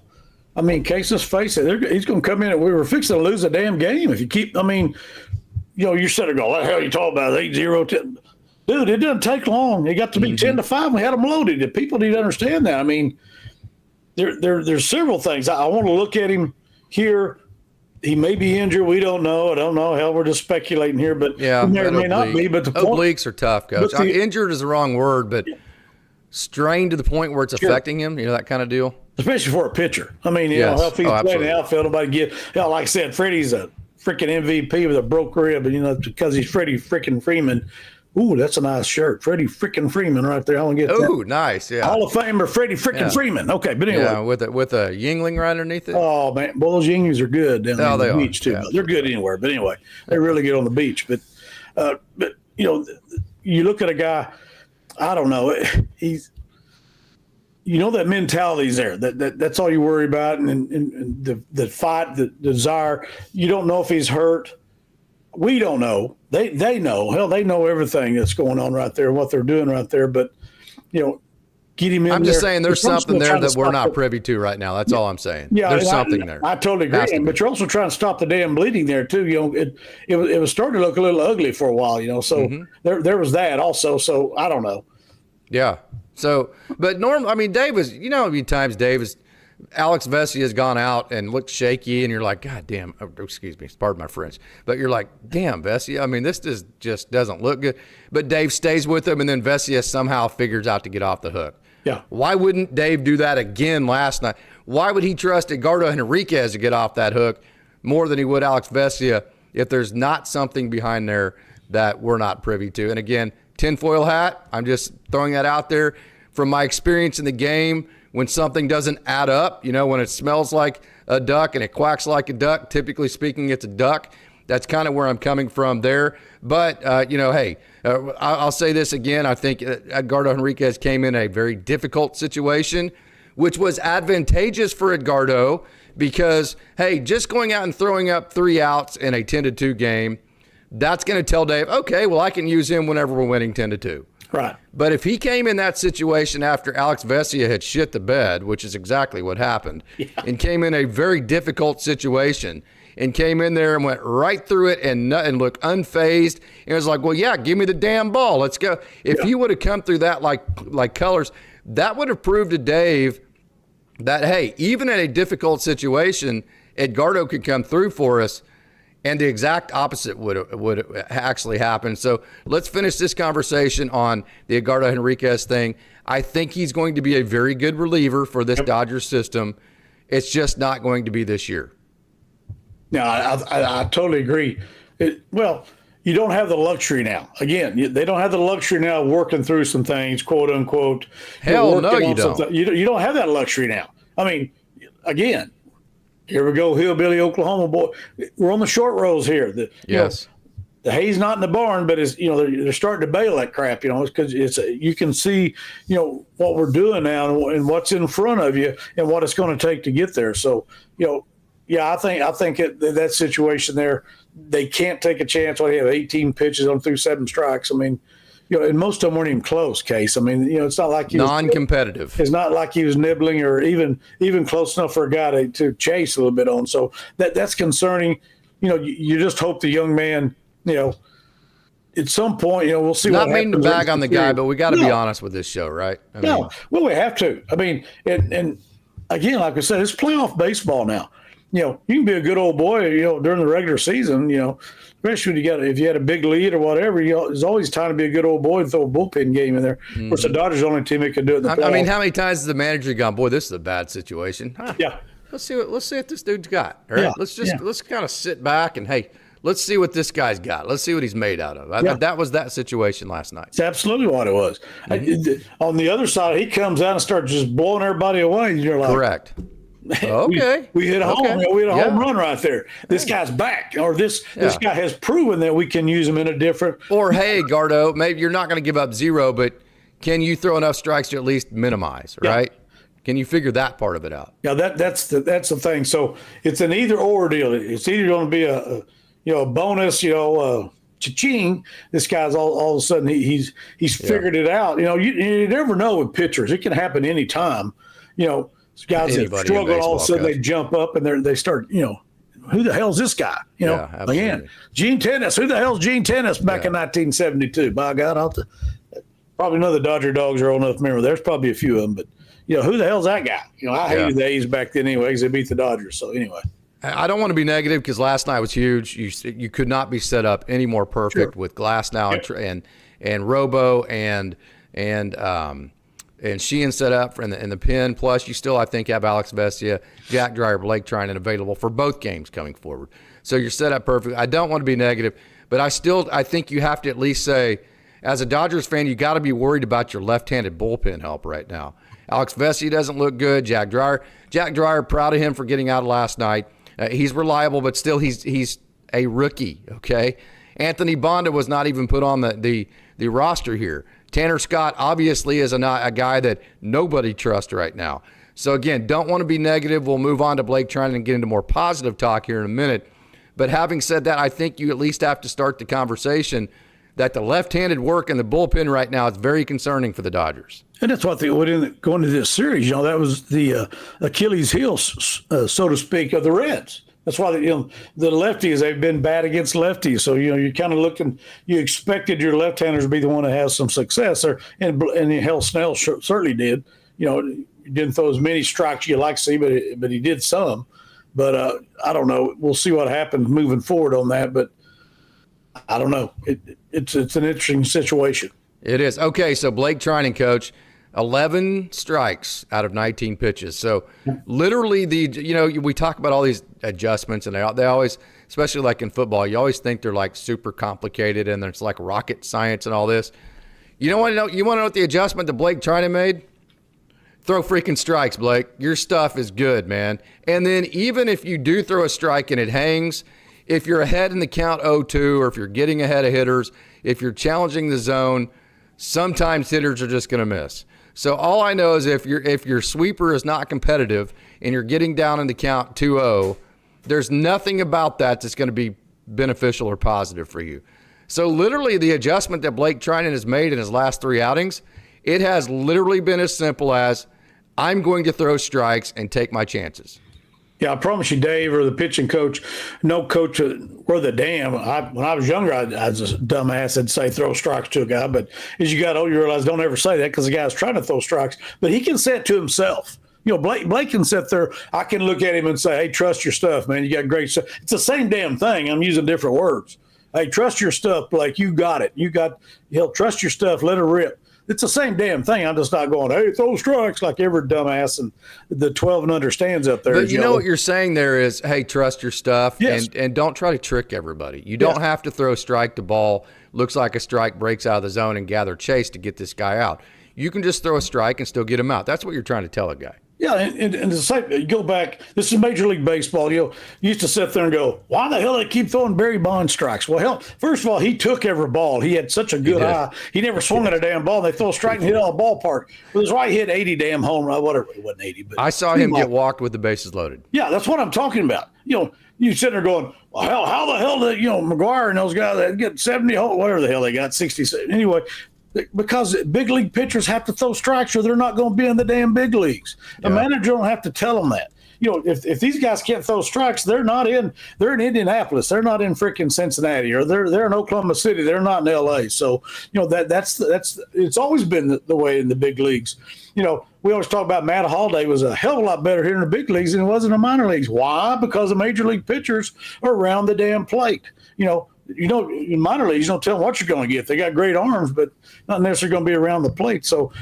I mean, Case, let's face it, he's going to come in and we were fixing to lose a damn game. If you keep, you're sitting there going, what the hell are you talking about? 8-0. Dude, it doesn't take long. It got to be 10-5. We had them loaded. The people need to understand that. I mean, there's several things. I want to look at him here. He may be injured. We don't know. I don't know. Hell, we're just speculating here, but yeah, he may not be. But the obliques are tough, Coach. Injured is the wrong word, but strained to the point where it's affecting him, that kind of deal. Especially for a pitcher. I mean, if he's playing the outfield, nobody get. Like I said, Freddie's a freaking MVP with a broke rib, because he's Freddie freaking Freeman. Ooh, that's a nice shirt. Freddie freaking Freeman right there. I want to get that. Ooh, nice, yeah. Hall of Famer Freddie freaking Freeman. Okay, but anyway. Yeah, with a Yingling right underneath it. Oh, man. Well, those Yinglings are good down on the beach, too. Yeah. They're good anywhere. But anyway, they really get on the beach. But you look at a guy, I don't know. He's – that mentality's there. That's all you worry about. And the fight, the desire. You don't know if he's hurt. We don't know. They know. Hell, they know everything that's going on right there, what they're doing right there. But, get him in there. I'm just saying there's something there that we're not privy to right now. That's all I'm saying. Yeah, there's something there. I totally agree. But you're also trying to stop the damn bleeding there, too. It was starting to look a little ugly for a while, So there was that also. So I don't know. Yeah. So, but Dave was, how many times Dave is, Alex Vesia has gone out and looked shaky, and you're like, God damn, excuse me, pardon my French, but you're like, damn, Vesia, this just doesn't look good. But Dave stays with him, and then Vesia somehow figures out to get off the hook. Yeah. Why wouldn't Dave do that again last night? Why would he trust Edgardo Henriquez to get off that hook more than he would Alex Vesia if there's not something behind there that we're not privy to? And again, tinfoil hat, I'm just throwing that out there from my experience in the game. When something doesn't add up, when it smells like a duck and it quacks like a duck, typically speaking, it's a duck. That's kind of where I'm coming from there. But, hey, I'll say this again. I think Edgardo Henriquez came in a very difficult situation, which was advantageous for Edgardo because, hey, just going out and throwing up 3 outs in a 10-2 game, that's going to tell Dave, okay, well, I can use him whenever we're winning 10-2. Right. But if he came in that situation after Alex Vesia had shit the bed, which is exactly what happened, and came in a very difficult situation and came in there and went right through it and looked unfazed and was like, well, yeah, give me the damn ball. Let's go. If he would have come through that like colors, that would have proved to Dave that, hey, even in a difficult situation, Edgardo could come through for us, and the exact opposite would actually happen. So let's finish this conversation on the Edgardo Henriquez thing. I think he's going to be a very good reliever for this Dodgers system. It's just not going to be this year. No, I totally agree. You don't have the luxury now. Again, they don't have the luxury now of working through some things, quote unquote. Hell no, you don't. You don't have that luxury now. I mean, again, here we go, hillbilly Oklahoma boy. We're on the short rolls here. Yes. The hay's not in the barn, but it's they're starting to bale that crap. It's because you can see what we're doing now and what's in front of you and what it's going to take to get there. So I think that situation there, they can't take a chance when they have 18 pitches on through 7 strikes. I mean, and most of them weren't even close, Case. I mean, it's not like he was non-competitive. It's not like he was nibbling or even close enough for a guy to chase a little bit on. So that's concerning. You just hope the young man, at some point, we'll see. Not meaning to bag on the guy, but we got to be honest with this show, right? Well, we have to. I mean, and again, like I said, it's playoff baseball now. You can be a good old boy, during the regular season, especially when if you had a big lead or whatever, there's always time to be a good old boy and throw a bullpen game in there. Of course, the Dodgers are the only team that can do it in the playoffs. I mean, how many times has the manager gone, boy, this is a bad situation? Huh. Yeah. Let's see what this dude's got. All right. Yeah. Let's kind of sit back and, hey, let's see what this guy's got. Let's see what he's made out of. That was that situation last night. It's absolutely what it was. On the other side, he comes out and starts just blowing everybody away. And you're like, correct. Okay. We hit a home. We hit a home run right there. This guy's back, or this guy has proven that we can use him in a different. Or hey, Gardo, maybe you're not going to give up 0, but can you throw enough strikes to at least minimize? Right? Can you figure that part of it out? Yeah, that's the thing. So it's an either or deal. It's either going to be a bonus, cha-ching. This guy's all of a sudden he's figured it out. You never know with pitchers. It can happen any time. Guys that struggle, all of a sudden they jump up and they start, who the hell's this guy? Again, Gene Tennis. Who the hell's Gene Tennis back in 1972? By God, probably none of the Dodger dogs are old enough to remember. There's probably a few of them, but who the hell's that guy? I hated the A's back then anyway because they beat the Dodgers. So anyway. I don't want to be negative because last night was huge. You could not be set up any more perfect with Glasnow and Robo and Sheehan set up in the pen. Plus, you still, I think, have Alex Vesia, Jack Dreyer, Blake Treinen available for both games coming forward. So you're set up perfect. I don't want to be negative, but I think you have to at least say, as a Dodgers fan, you got to be worried about your left-handed bullpen help right now. Alex Vesia doesn't look good. Jack Dreyer, proud of him for getting out last night. He's reliable, but still he's a rookie, okay? Anthony Bonda was not even put on the roster here. Tanner Scott obviously is a guy that nobody trusts right now. So, again, don't want to be negative. We'll move on to Blake Treinen and get into more positive talk here in a minute. But having said that, I think you at least have to start the conversation that the left-handed work in the bullpen right now is very concerning for the Dodgers. And that's what going into this series, that was the Achilles heel, so to speak, of the Reds. That's why the lefties, they've been bad against lefties. So, you're kind of looking, you expected your left-handers to be the one to have some success there. And hell, Snell certainly did. He didn't throw as many strikes you like to see, but he did some. But I don't know. We'll see what happens moving forward on that. But I don't know. It's an interesting situation. It is. Okay, so Blake Treinen, coach, 11 strikes out of 19 pitches. So literally we talk about all these adjustments, and they always, especially like in football, you always think they're like super complicated and there's like rocket science and all this. You want to know what the adjustment that Blake Treinen made? Throw freaking strikes, Blake. Your stuff is good, man. And then even if you do throw a strike and it hangs, if you're ahead in the count 0-2, or if you're getting ahead of hitters, if you're challenging the zone, sometimes hitters are just going to miss. So all I know is if your sweeper is not competitive and you're getting down in the count 2-0, there's nothing about that that's going to be beneficial or positive for you. So literally the adjustment that Blake Treinen has made in his last 3 outings, it has literally been as simple as, I'm going to throw strikes and take my chances. Yeah, I promise you, Dave, or the pitching coach, no coach worth a damn. When I was younger, I was a dumbass. I'd say throw strikes to a guy. But as you got older, you realize don't ever say that because the guy's trying to throw strikes. But he can say it to himself. Blake can sit there. I can look at him and say, hey, trust your stuff, man. You got great stuff. It's the same damn thing. I'm using different words. Hey, trust your stuff, Blake. You got it. Trust your stuff. Let her rip. It's the same damn thing. I'm just not going, hey, throw strikes like every dumbass and the 12 and under stands up there. But you know what you're saying there is, hey, trust your stuff, yes. and don't try to trick everybody. You don't have to throw strike the ball, looks like a strike, breaks out of the zone, and gather chase to get this guy out. You can just throw a strike and still get him out. That's what you're trying to tell a guy. Yeah, and the same, you go back, this is Major League Baseball. You used to sit there and go, why the hell do they keep throwing Barry Bonds strikes? Well, hell, first of all, he took every ball. He had such a good eye. He never swung at a damn ball. They throw a strike and hit all the ballpark. With his right, hit 80 damn home run, whatever. It wasn't 80. But I saw him get walked with the bases loaded. Yeah, that's what I'm talking about. You sit there going, well, how the hell did, McGuire and those guys that get 70, whatever the hell they got, 67. Anyway, because big league pitchers have to throw strikes or they're not going to be in the damn big leagues. A manager don't have to tell them that. If these guys can't throw strikes, they're in Indianapolis. They're not in freaking Cincinnati, or they're in Oklahoma City. They're not in LA. So, that's it's always been the way in the big leagues. We always talk about Matt Holliday was a hell of a lot better here in the big leagues than he was in the minor leagues. Why? Because the major league pitchers are around the damn plate. In minor leagues, you don't tell them what you're going to get. They got great arms, but not necessarily going to be around the plate. So,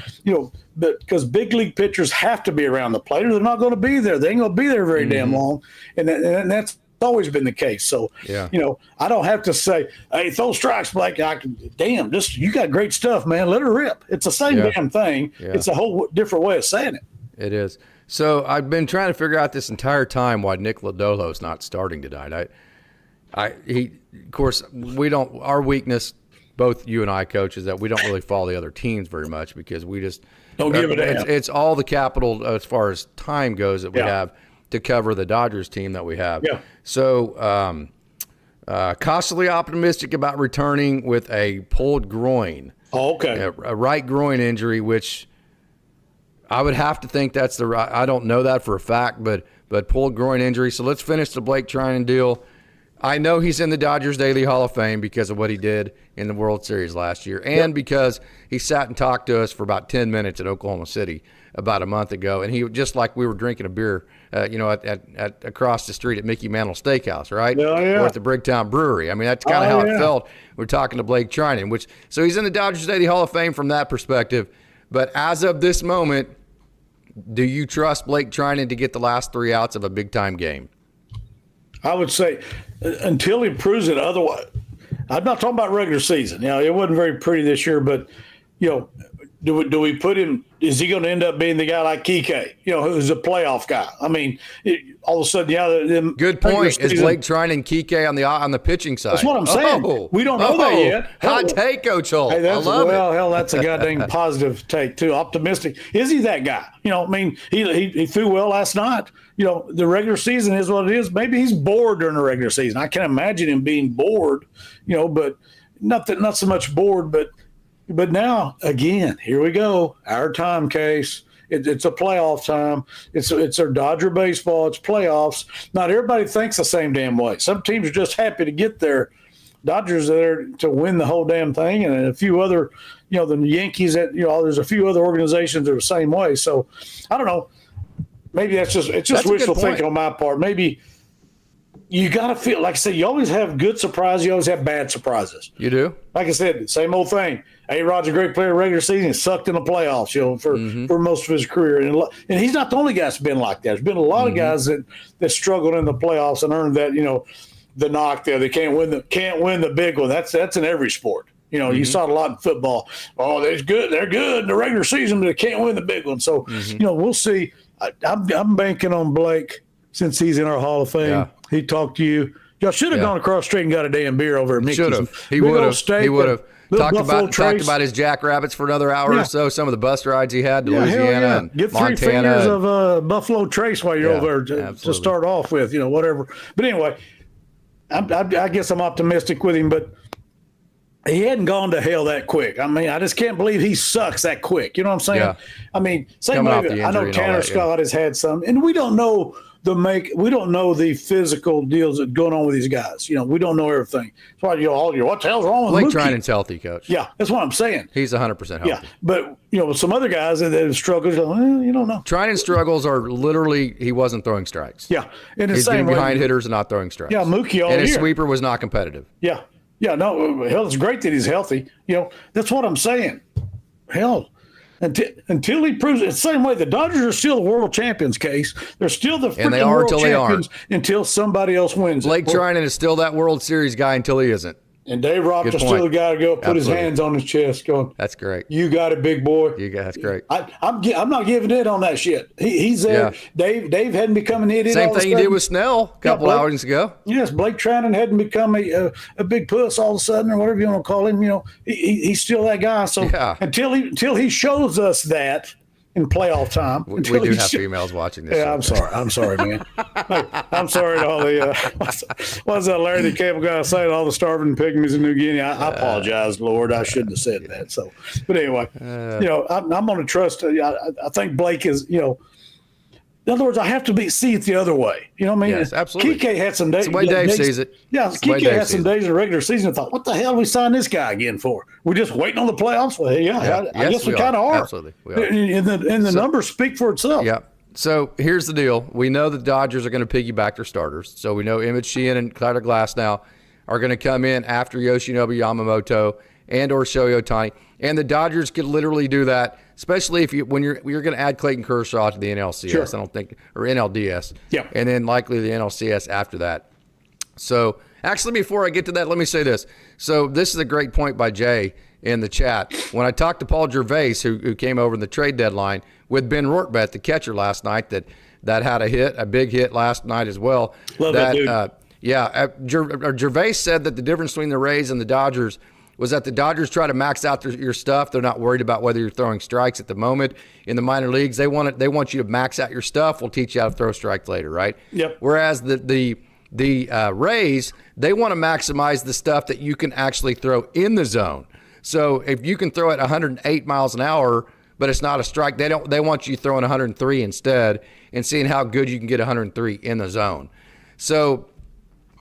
but because big league pitchers have to be around the plate or they're not going to be there. They ain't going to be there very damn long. And that's always been the case. So, I don't have to say, hey, throw strikes, Blake. You got great stuff, man. Let her rip. It's the same damn thing. Yeah. It's a whole different way of saying it. It is. So I've been trying to figure out this entire time why Nick Lodolo's not starting tonight. Of course, our weakness, both you and I, Coach, is that we don't really follow the other teams very much because we just don't give a damn. It's all the capital as far as time goes that we have to cover the Dodgers team that we have. Yeah. So, cautiously optimistic about returning with a pulled groin. Oh, okay. A right groin injury, which I would have to think that's the right. I don't know that for a fact, but pulled groin injury. So let's finish the Blake Treinen deal. I know he's in the Dodgers Daily Hall of Fame because of what he did in the World Series last year and because he sat and talked to us for about 10 minutes at Oklahoma City about a month ago. And he just like we were drinking a beer, at across the street at Mickey Mantle Steakhouse, right? Yeah. Or at the Bricktown Brewery. I mean, that's kind of how it felt. We're talking to Blake Treinen, so he's in the Dodgers Daily Hall of Fame from that perspective. But as of this moment, do you trust Blake Treinen to get the last 3 outs of a big-time game? I would say until he proves it otherwise. I'm not talking about regular season. It wasn't very pretty this year, but, do we put him – is he going to end up being the guy like Kike, who's a playoff guy? I mean, all of a sudden, good point. Is Blake Treinen Kike on the pitching side? That's what I'm saying. We don't know that yet. Hot take, Coach Holt. Hey, I love it. Hell, that's a goddamn positive take, too. Optimistic. Is he that guy? He threw well last night. The regular season is what it is. Maybe he's bored during the regular season. I can't imagine him being bored, but not so much bored, but now, again, here we go. Our time, Case. It's a playoff time. It's our Dodger baseball. It's playoffs. Not everybody thinks the same damn way. Some teams are just happy to get there. Dodgers are there to win the whole damn thing, and a few other, the Yankees. There's a few other organizations that are the same way. So, I don't know. Maybe it's just wishful thinking on my part. Maybe you got to feel, like I said, you always have good surprises. You always have bad surprises. You do? Like I said, same old thing. A-Rod's a great player regular season. He sucked in the playoffs, for most of his career. And he's not the only guy that's been like that. There's been a lot of guys that struggled in the playoffs and earned that, the knock there. They can't win the big one. That's in every sport. You saw it a lot in football. Oh, they're good. They're good in the regular season, but they can't win the big one. So, we'll see. I'm banking on Blake since he's in our Hall of Fame. Yeah. He talked to you. Y'all should have gone across the street and got a damn beer over at Mickey's. Should have. He would have. He would have. Talked about his jackrabbits for another hour or so. Some of the bus rides he had to Louisiana and get 3 Montana. fingers of Buffalo Trace while you're over there to start off with, whatever. But anyway, I guess I'm optimistic with him, but he hadn't gone to hell that quick. I mean, I just can't believe he sucks that quick. You know what I'm saying? Yeah. I mean, same way I know Tanner Scott has had some, and we don't know we don't know the physical deals that going on with these guys. We don't know everything. That's why what the hell's wrong with Blake Mookie? Treinen's healthy, Coach. Yeah, that's what I'm saying. He's 100% healthy. Yeah, but with some other guys that have struggled, you don't know. Treinen's struggles are literally he wasn't throwing strikes. Yeah, in the he's same getting way, behind hitters and not throwing strikes. Yeah, Mookie all and his year. sweeper was not competitive. Yeah, no, hell, it's great that he's healthy. That's what I'm saying. Hell, until he proves it. It's the same way the Dodgers are still the world champions, Case. They're still the And they freaking are world until they champions aren't. until somebody else wins. Blake Treinen is still that World Series guy until he isn't. And Dave Roberts still got to go put his hands on his chest, going, "That's great. You got it, big boy. That's great." I'm not giving in on that shit. He's there. Yeah. Dave hadn't become an idiot. Same thing he did with Snell a couple hours ago. Yes, Blake Treinen hadn't become a big puss all of a sudden, or whatever you want to call him. He's still that guy. So until he shows us that in playoff time. We do have females watching this. Yeah, I'm sorry, man. I'm sorry to all the what's that Larry the Cable Guy saying, all the starving pygmies in New Guinea. I apologize, Lord. I shouldn't have said that. So, but anyway, I'm going to trust. I think Blake is, in other words, I have to see it the other way. You know what I mean? Yes, absolutely. Kike had some days. It's the way Dave sees it. Yeah, Kike had some days in the regular season and thought, what the hell are we signed this guy again for? We're just waiting on the playoffs? Well, I guess we kind of are. Absolutely. We are. And the numbers speak for itself. Yeah. So here's the deal. We know the Dodgers are going to piggyback their starters. So we know Emmett Sheehan and Tyler Glasnow are going to come in after Yoshinobu Yamamoto and or Shohei Ohtani. And the Dodgers could literally do that, especially when you're going to add Clayton Kershaw to the NLCS, Sure. I don't think, or NLDS. Yeah. And then likely the NLCS after that. So actually, before I get to that, let me say this. So this is a great point by Jay in the chat. When I talked to Paul Gervais, who came over in the trade deadline with Ben Rortbeth, the catcher last night, that had a big hit last night as well. Love that dude. Gervais said that the difference between the Rays and the Dodgers was that the Dodgers try to max out your stuff. They're not worried about whether you're throwing strikes at the moment. In the minor leagues, they want you to max out your stuff. We'll teach you how to throw strikes later, right? Yep. Whereas the Rays, they want to maximize the stuff that you can actually throw in the zone. So if you can throw at 108 miles an hour, but it's not a strike, they want you throwing 103 instead and seeing how good you can get 103 in the zone. So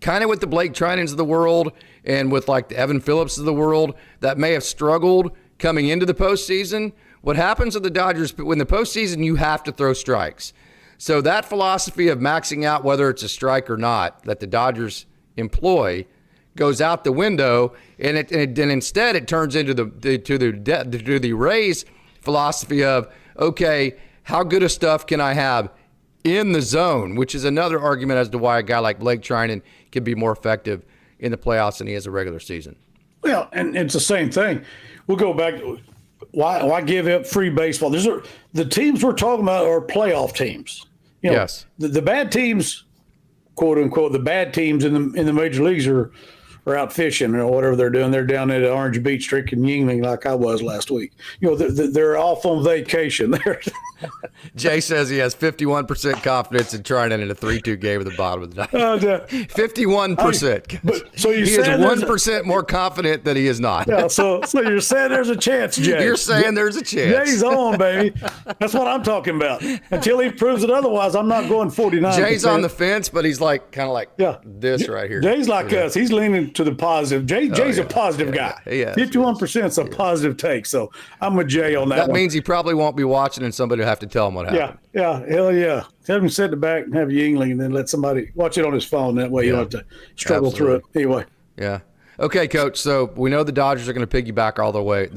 kind of with the Blake Treinens of the world and with like the Evan Phillips of the world that may have struggled coming into the postseason, what happens with the Dodgers, in the postseason, you have to throw strikes. So that philosophy of maxing out whether it's a strike or not that the Dodgers employ goes out the window, and instead it turns into the Rays philosophy of, okay, how good of stuff can I have in the zone, which is another argument as to why a guy like Blake Treinen can be more effective in the playoffs than he is a regular season. Well, and it's the same thing. We'll go back. Why give up free baseball? The teams we're talking about are playoff teams. Yes. The bad teams, quote unquote, the bad teams in the major leagues are out fishing or whatever they're doing. They're down at Orange Beach drinking Yingling like I was last week. They're off on vacation. Jay says he has 51% confidence in Treinen in a 3-2 game at the bottom of the ninth. 51%. So he is 1% more confident that he is not. Yeah, so you're saying there's a chance, Jay. You're saying there's a chance. Jay's on, baby. That's what I'm talking about. Until he proves it otherwise, I'm not going 49%. Jay's on the fence, but he's kind of this right here. Jay's like us. He's leaning to the positive. Jay's a positive guy. Yeah, 51% is a positive take. So I'm with Jay on that one. That means he probably won't be watching and somebody will have to tell him what happened. Yeah, hell yeah. Have him sit in the back and have Yingling and then let somebody watch it on his phone. That way you don't have to struggle through it. Anyway. Yeah. Okay, Coach. So we know the Dodgers are going to piggyback all the way.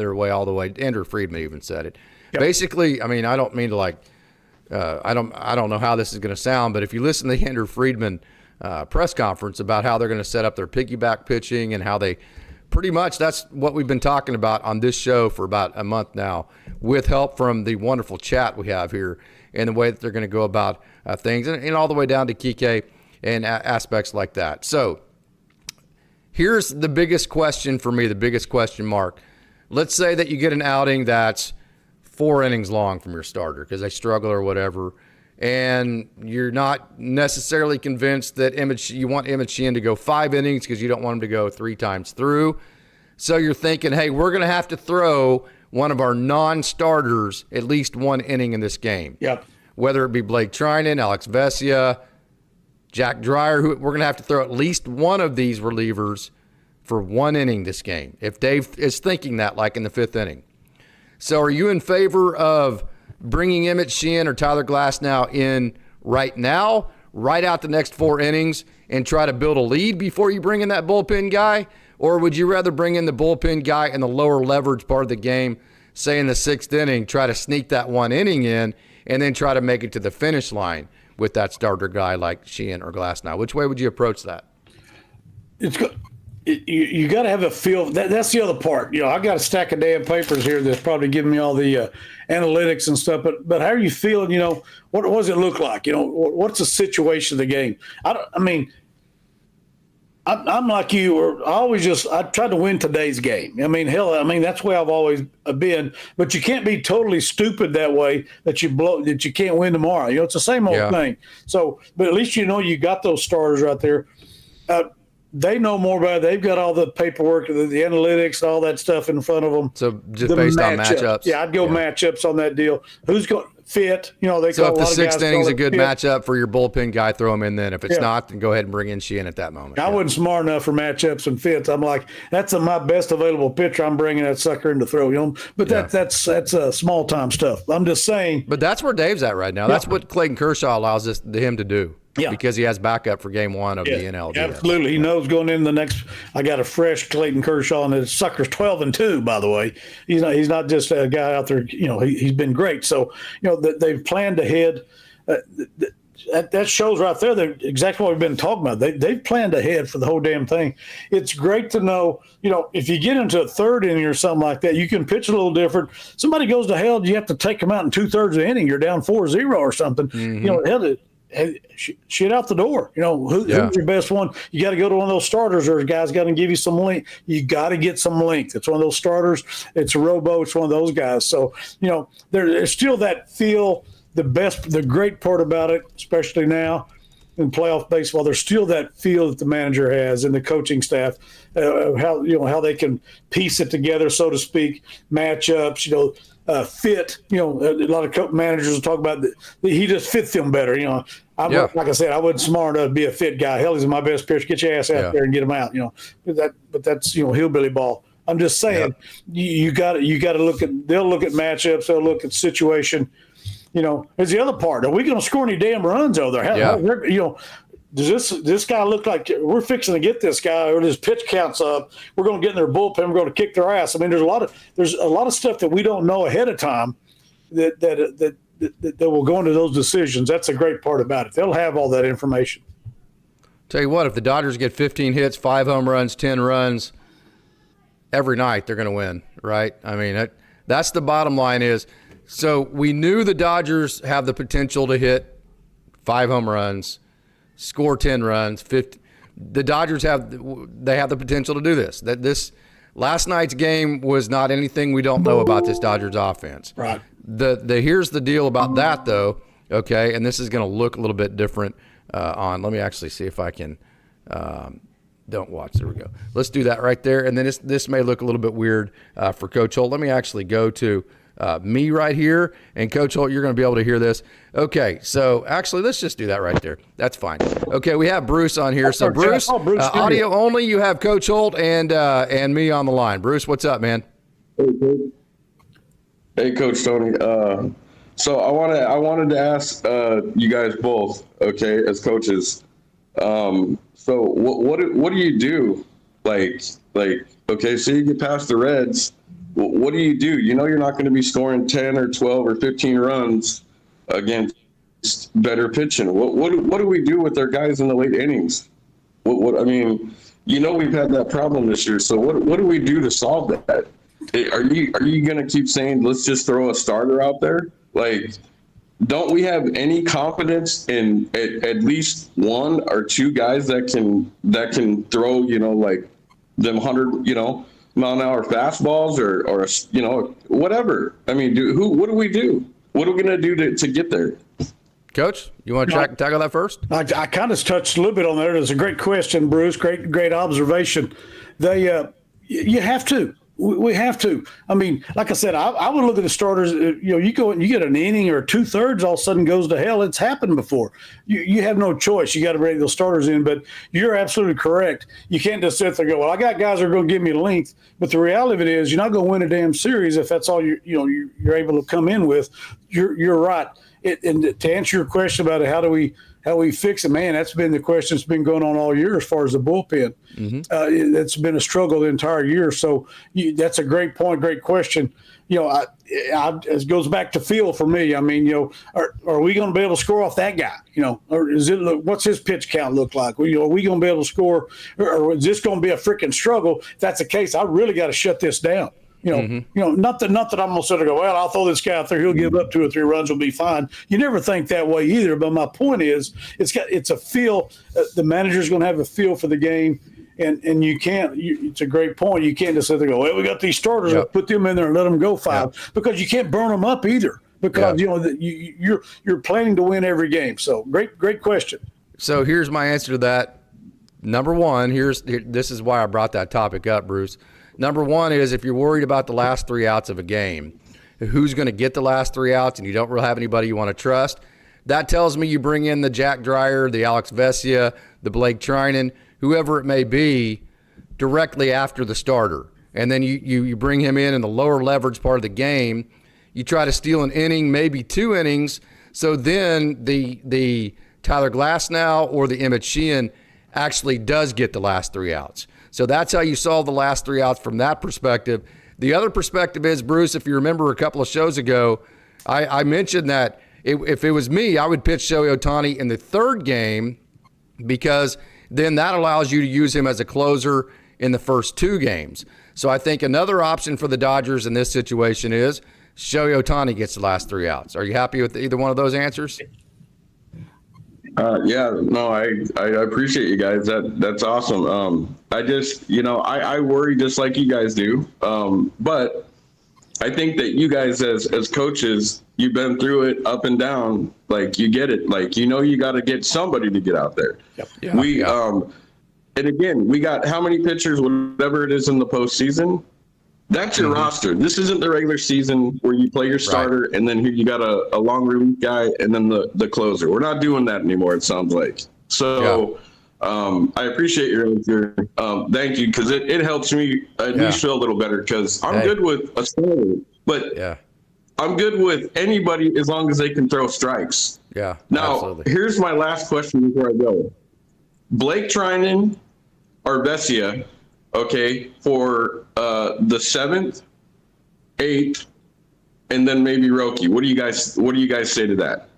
Andrew Friedman even said it. Yep. Basically, I mean, I don't mean to I don't know how this is going to sound, but if you listen to the Andrew Friedman press conference about how they're going to set up their piggyback pitching and how they pretty much, that's what we've been talking about on this show for about a month now, with help from the wonderful chat we have here and the way that they're going to go about things, and all the way down to Kike and aspects like that. So here's the biggest question for me, the biggest question mark. Let's say that you get an outing that's 4 innings long from your starter because they struggle or whatever, and you're not necessarily convinced that you want Emmett Sheehan to go 5 innings because you don't want him to go 3 times through. So you're thinking, hey, we're going to have to throw one of our non-starters at least 1 inning in this game. Yep. Whether it be Blake Treinen, Alex Vesia, Jack Dreyer, who we're going to have to throw at least one of these relievers for 1 inning this game, if Dave is thinking that, like in the 5th inning. So are you in favor of bringing Emmett Sheehan or Tyler Glasnow in right now, right out the next 4 innings, and try to build a lead before you bring in that bullpen guy? Or would you rather bring in the bullpen guy in the lower leverage part of the game, say in the 6th inning, try to sneak that 1 inning in, and then try to make it to the finish line with that starter guy like Sheehan or Glasnow? Which way would you approach that? It's good. You got to have a feel. That's the other part. I got a stack of damn papers here that's probably giving me all the analytics and stuff. But how are you feeling? What does it look like? What's the situation of the game? I'm like you, or I try to win today's game. That's where I've always been. But you can't be totally stupid that way that you can't win tomorrow. It's the same old thing. So, but at least you got those starters right there. They know more about it. They've got all the paperwork, the analytics, all that stuff in front of them. So just based on matchups. Yeah, I'd go matchups on that deal. Who's going to fit? So if the 6th inning's a good matchup for your bullpen guy, throw him in then. If it's not, then go ahead and bring in Sheehan at that moment. I wasn't smart enough for matchups and fits. I'm like, that's my best available pitcher. I'm bringing that sucker in to throw. But that's small time stuff. I'm just saying. But that's where Dave's at right now. That's what Clayton Kershaw allows him to do. Yeah. Because he has backup for game 1 of the NLDS. Absolutely. He knows going into the next. I got a fresh Clayton Kershaw, and the sucker's 12-2, by the way. He's not just a guy out there. He's been great. So, they've planned ahead. That shows right there that exactly what we've been talking about. They've planned ahead for the whole damn thing. It's great to know, if you get into a 3rd inning or something like that, you can pitch a little different. Somebody goes to hell, you have to take them out in 2/3 of the inning. You're down 4-0 or something. Mm-hmm. Shit out the door. Who's your best one? You got to go to one of those starters, or a guy's got to give you some length. You got to get some length. It's one of those starters. It's a robo. It's one of those guys. So, there's still that feel. The great part about it, especially now in playoff baseball, there's still that feel that the manager has and the coaching staff, how they can piece it together, so to speak, matchups, fit. A lot of managers will talk about that. He just fits them better. Like I said, I wasn't smart enough to be a fit guy. Hell, he's my best pitcher. Get your ass out there and get him out. But that's hillbilly ball. I'm just saying, you got to look at. They'll look at matchups. They'll look at situation. There's the other part. Are we going to score any damn runs over there? Does this guy look like we're fixing to get this guy, or his pitch counts up? We're going to get in their bullpen. We're going to kick their ass. There's a lot of stuff that we don't know ahead of time that will go into those decisions. That's a great part about it. They'll have all that information. Tell you what, if the Dodgers get 15 hits, 5 home runs, 10 runs every night, they're going to win, right? That's the bottom line is. So we knew the Dodgers have the potential to hit 5 home runs, score 10 runs, 50. The Dodgers have the potential to do this. This last night's game was not anything we don't know about this Dodgers offense. Right. Here's the deal about that though. Okay, and this is going to look a little bit different on. Let me actually see if I can. Don't watch. There we go. Let's do that right there. And then this may look a little bit weird for Coach Holt. Let me actually go to me right here, and Coach Holt, you're going to be able to hear this. Okay, so actually, let's just do that right there. That's fine. Okay, we have Bruce on here. So Bruce, audio only. You have Coach Holt and me on the line. Bruce, what's up, man? Hey, Coach Tony. So I wanted to ask you guys both, okay, as coaches. So what do you do? Like okay, so you get past the Reds. What do? You're not going to be scoring 10 or 12 or 15 runs against better pitching. What do we do with our guys in the late innings? We've had that problem this year. So what do we do to solve that? Are you going to keep saying, let's just throw a starter out there? Don't we have any confidence in at least 1 or 2 guys that can throw, them 100, mile-an-hour fastballs or whatever? What do we do? What are we going to do to get there? Coach, you want to tackle that first? I kind of touched a little bit on there. It's a great question, Bruce. Great observation. You have to. We have to. I mean, like I said, I would look at the starters. You go and you get an inning or 2/3, all of a sudden goes to hell. It's happened before. You have no choice. You got to bring those starters in. But you're absolutely correct. You can't just sit there and go, well, I got guys that are going to give me length. But the reality of it is, you're not going to win a damn series if that's all you're able to come in with. You're right. And to answer your question about how we fix it, man, that's been the question that's been going on all year as far as the bullpen. Mm-hmm. It's been a struggle the entire year. So that's a great point, great question. It goes back to feel for me. I mean, are we going to be able to score off that guy? Or what's his pitch count look like? Are we going to be able to score, or is this going to be a freaking struggle? If that's the case, I really got to shut this down. Not that I'm going to sit there and go, well, I'll throw this guy out there. He'll give up 2 or 3 runs. We'll be fine. You never think that way either. But my point is, it's a feel. The manager's going to have a feel for the game. And you can't. It's a great point. You can't just sit there and go, well, we got these starters. Yep. Put them in there and let them go 5 because you can't burn them up either because you're planning to win every game. So great question. So here's my answer to that. Number one, this is why I brought that topic up, Bruce. Number one is if you're worried about the last 3 outs of a game, who's going to get the last 3 outs, and you don't really have anybody you want to trust, that tells me you bring in the Jack Dreyer, the Alex Vesia, the Blake Treinen, whoever it may be, directly after the starter. And then you bring him in the lower leverage part of the game. You try to steal an inning, maybe 2 innings, so then the Tyler Glasnow or the Emmett Sheehan actually does get the last 3 outs. So that's how you solve the last 3 outs from that perspective. The other perspective is, Bruce, if you remember a couple of shows ago, I mentioned that if it was me, I would pitch Shohei Ohtani in the 3rd game because then that allows you to use him as a closer in the first 2 games. So I think another option for the Dodgers in this situation is Shohei Ohtani gets the last 3 outs. Are you happy with either one of those answers? I appreciate you guys. That's awesome. I just, I worry just like you guys do. But I think that you guys as coaches, you've been through it up and down. Like you get it. Like, you got to get somebody to get out there. Yep. Yeah, and again, we got how many pitchers, whatever it is in the postseason. That's your roster. This isn't the regular season where you play your starter and then here you got a long relief guy and then the closer. We're not doing that anymore, it sounds like. So I appreciate your answer. Thank you, because it helps me at least feel a little better because I'm good with a starter, but I'm good with anybody as long as they can throw strikes. Yeah. Now, here's my last question before I go. Blake Treinen or Vesia, for the 7th, 8th, and then maybe Roki. What do you guys say to that?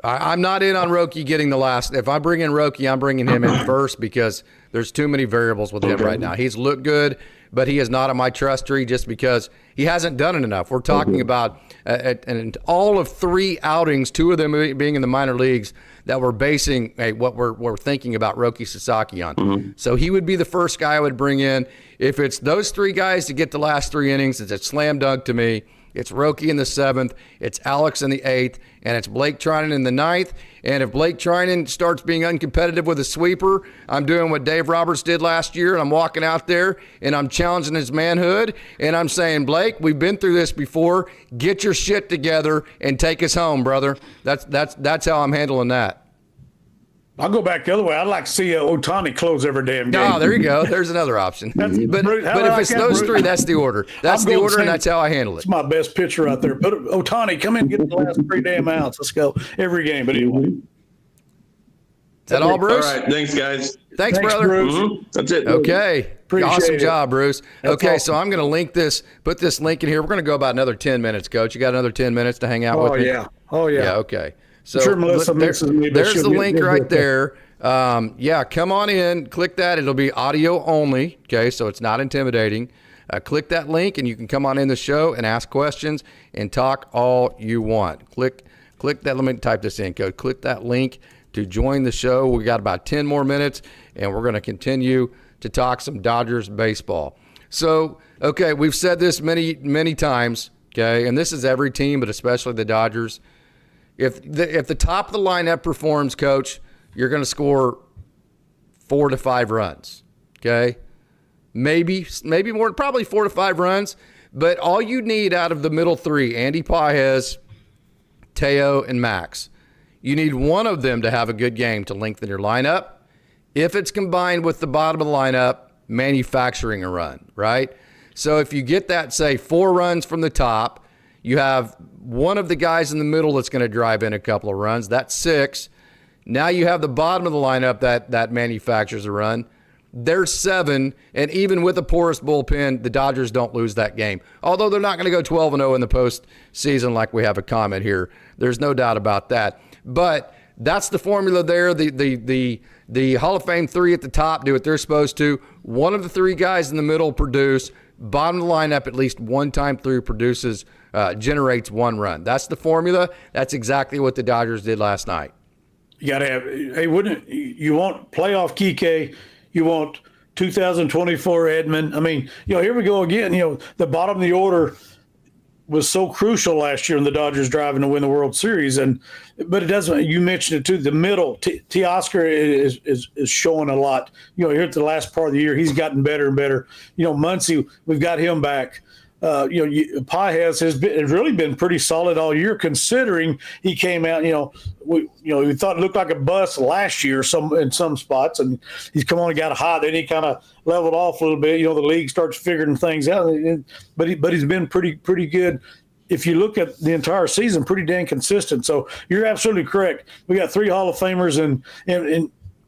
I'm not in on Roki getting the last. If I bring in Roki, I'm bringing him in first because there's too many variables with him right now. He's looked good, but he is not on my trust tree just because he hasn't done it enough. We're talking about and all of 3 outings, 2 of them being in the minor leagues, that we're basing what we're thinking about Roki Sasaki on. Mm-hmm. So he would be the first guy I would bring in. If it's those 3 guys to get the last 3 innings, it's a slam dunk to me. It's Roki in the 7th, it's Alex in the 8th, and it's Blake Treinen in the 9th. And if Blake Treinen starts being uncompetitive with a sweeper, I'm doing what Dave Roberts did last year, and I'm walking out there and I'm challenging his manhood, and I'm saying, Blake, we've been through this before. Get your shit together and take us home, brother. That's how I'm handling that. I'll go back the other way. I'd like to see Ohtani close every damn game. Oh, there you go. There's another option. But if it's those 3, that's the order. That's the order, and that's how I handle it. It's my best pitcher out there. But Ohtani, come in and get the last 3 damn outs. Let's go every game. But anyway. Is that all, Bruce? All right. Thanks, guys. Thanks, brother. Bruce. Mm-hmm. That's it. Okay. Awesome job, Bruce. That's awesome. So I'm going to put this link in here. We're going to go about another 10 minutes, Coach. You got another 10 minutes to hang out with me? Oh, yeah. Yeah, okay. So sure Melissa misses me, there's the link right there. Come on in, click that. It'll be audio only, okay, so it's not intimidating. Click that link and you can come on in the show and ask questions and talk all you want. Click that. Let me type this in, Coach. Click that link to join the show. We got about 10 more minutes and we're going to continue to talk some Dodgers baseball. So, okay, we've said this many times, okay, and this is every team, but especially the Dodgers. If the top of the lineup performs, Coach, you're going to score 4 to 5 runs, okay? maybe more, probably 4 to 5 runs. But all you need out of the middle three, Andy Pages, Teo, and Max, you need one of them to have a good game to lengthen your lineup. If it's combined with the bottom of the lineup, manufacturing a run, right? So if you get that, say, 4 runs from the top, you have one of the guys in the middle that's going to drive in a couple of runs. That's 6. Now you have the bottom of the lineup that manufactures a run. There's 7, and even with a porous bullpen, the Dodgers don't lose that game. Although they're not going to go 12-0 in the postseason like we have a comment here. There's no doubt about that. But that's the formula there. The Hall of Fame 3 at the top do what they're supposed to. One of the 3 guys in the middle produce. Bottom of the lineup, at least one time through, generates 1 run. That's the formula. That's exactly what the Dodgers did last night. You got to have. Hey, you want playoff Kike? You want 2024 Edmund? I mean, here we go again. The bottom of the order was so crucial last year in the Dodgers driving to win the World Series, but it doesn't. You mentioned it too. The middle, Teoscar is showing a lot. Here at the last part of the year, he's gotten better and better. Muncy, we've got him back. Pages has really been pretty solid all year, considering he came out. We thought it looked like a bust last year in some spots, and he's come on and got hot. Then he kind of leveled off a little bit. The league starts figuring things out, but he's been pretty good. If you look at the entire season, pretty dang consistent. So you're absolutely correct. We got 3 Hall of Famers, and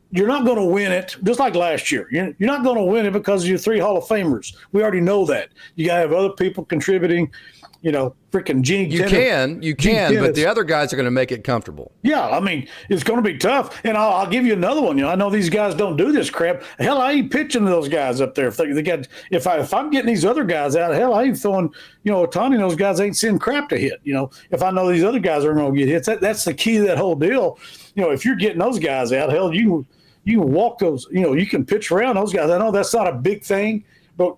you're not going to win it just like last year. You're not going to win it because of your 3 Hall of Famers. We already know that. You got to have other people contributing. Freaking Gene. You can, but the other guys are going to make it comfortable. Yeah, I mean, it's going to be tough. And I'll give you another one. I know these guys don't do this crap. Hell, I ain't pitching to those guys up there. If I'm getting these other guys out, hell, I ain't throwing. Ohtani and those guys ain't seeing crap to hit. If I know these other guys are going to get hits, that's the key to that whole deal. If you're getting those guys out, hell, you can walk those. You can pitch around those guys. I know that's not a big thing, but.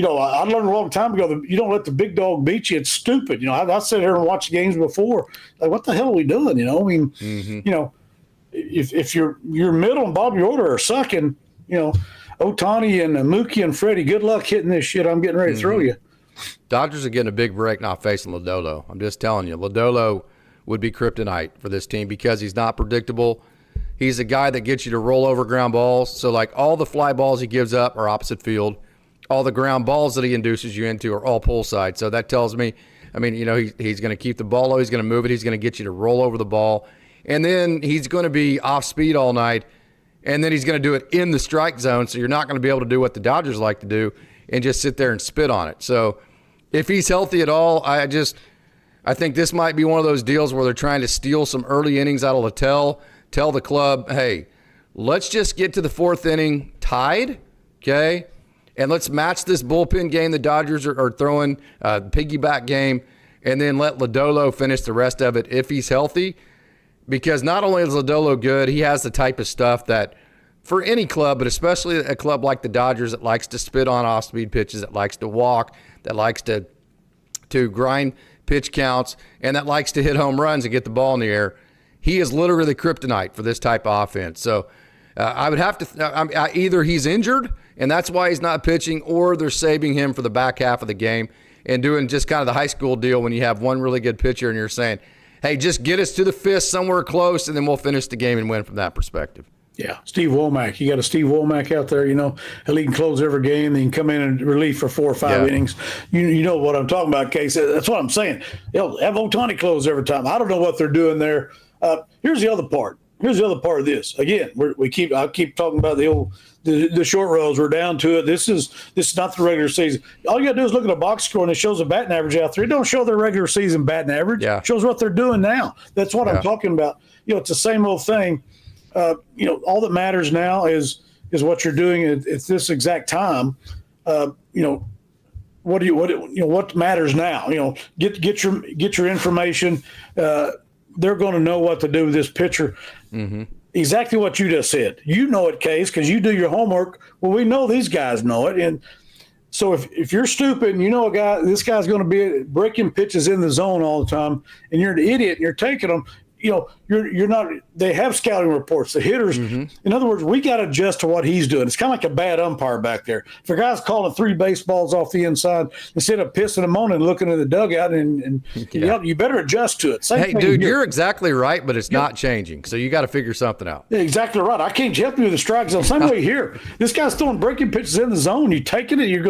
I learned a long time ago that you don't let the big dog beat you. It's stupid. I sat here and watched games before. Like, what the hell are we doing? If your middle and bottom of your order are sucking, Ohtani and Mookie and Freddie, good luck hitting this shit I'm getting ready to throw you. Dodgers are getting a big break not facing Lodolo. I'm just telling you, Lodolo would be kryptonite for this team because he's not predictable. He's a guy that gets you to roll over ground balls. So, like, all the fly balls he gives up are opposite field. All the ground balls that he induces you into are all pull side. So that tells me, he's going to keep the ball low. He's going to move it. He's going to get you to roll over the ball. And then he's going to be off speed all night. And then he's going to do it in the strike zone. So you're not going to be able to do what the Dodgers like to do and just sit there and spit on it. So if he's healthy at all, I think this might be one of those deals where they're trying to steal some early innings out of Littell. Tell the club, hey, let's just get to the 4th inning tied, okay? And let's match this bullpen game the Dodgers are throwing, piggyback game, and then let Lodolo finish the rest of it if he's healthy. Because not only is Lodolo good, he has the type of stuff that for any club, but especially a club like the Dodgers that likes to spit on off-speed pitches, that likes to walk, that likes to grind pitch counts, and that likes to hit home runs and get the ball in the air. He is literally the kryptonite for this type of offense. So I would have to either he's injured and that's why he's not pitching, or they're saving him for the back half of the game and doing just kind of the high school deal when you have one really good pitcher and you're saying, hey, just get us to the 5th somewhere close and then we'll finish the game and win from that perspective. Yeah, Steve Womack. You got a Steve Womack out there, he can close every game. He can come in and relief for 4 or 5 innings. You know what I'm talking about, Case. That's what I'm saying. They'll have Ohtani close every time. I don't know what they're doing there. Here's the other part. Here's the other part of this. Again, I keep talking about the short rows. We're down to it. This is not the regular season. All you got to do is look at a box score and it shows a batting average out there. It don't show their regular season batting average. Yeah. It shows what they're doing now. That's what I'm talking about. It's the same old thing. All that matters now is what you're doing at this exact time. What matters now? Get your information. They're going to know what to do with this pitcher. Mm-hmm. Exactly what you just said. You know it, Case, because you do your homework. Well, we know these guys know it. And so if you're stupid and this guy's going to be breaking pitches in the zone all the time, and you're an idiot and you're taking them, you're not. They have scouting reports. The hitters, in other words, we got to adjust to what he's doing. It's kind of like a bad umpire back there. If a guy's calling 3 baseballs off the inside, instead of pissing him on and looking in the dugout, and you better adjust to it. Same hey, thing dude, here. you're exactly right, but it's not changing. So you got to figure something out. Yeah, exactly right. I can't help you with the strike zone. Same way here. This guy's throwing breaking pitches in the zone. You taking it. You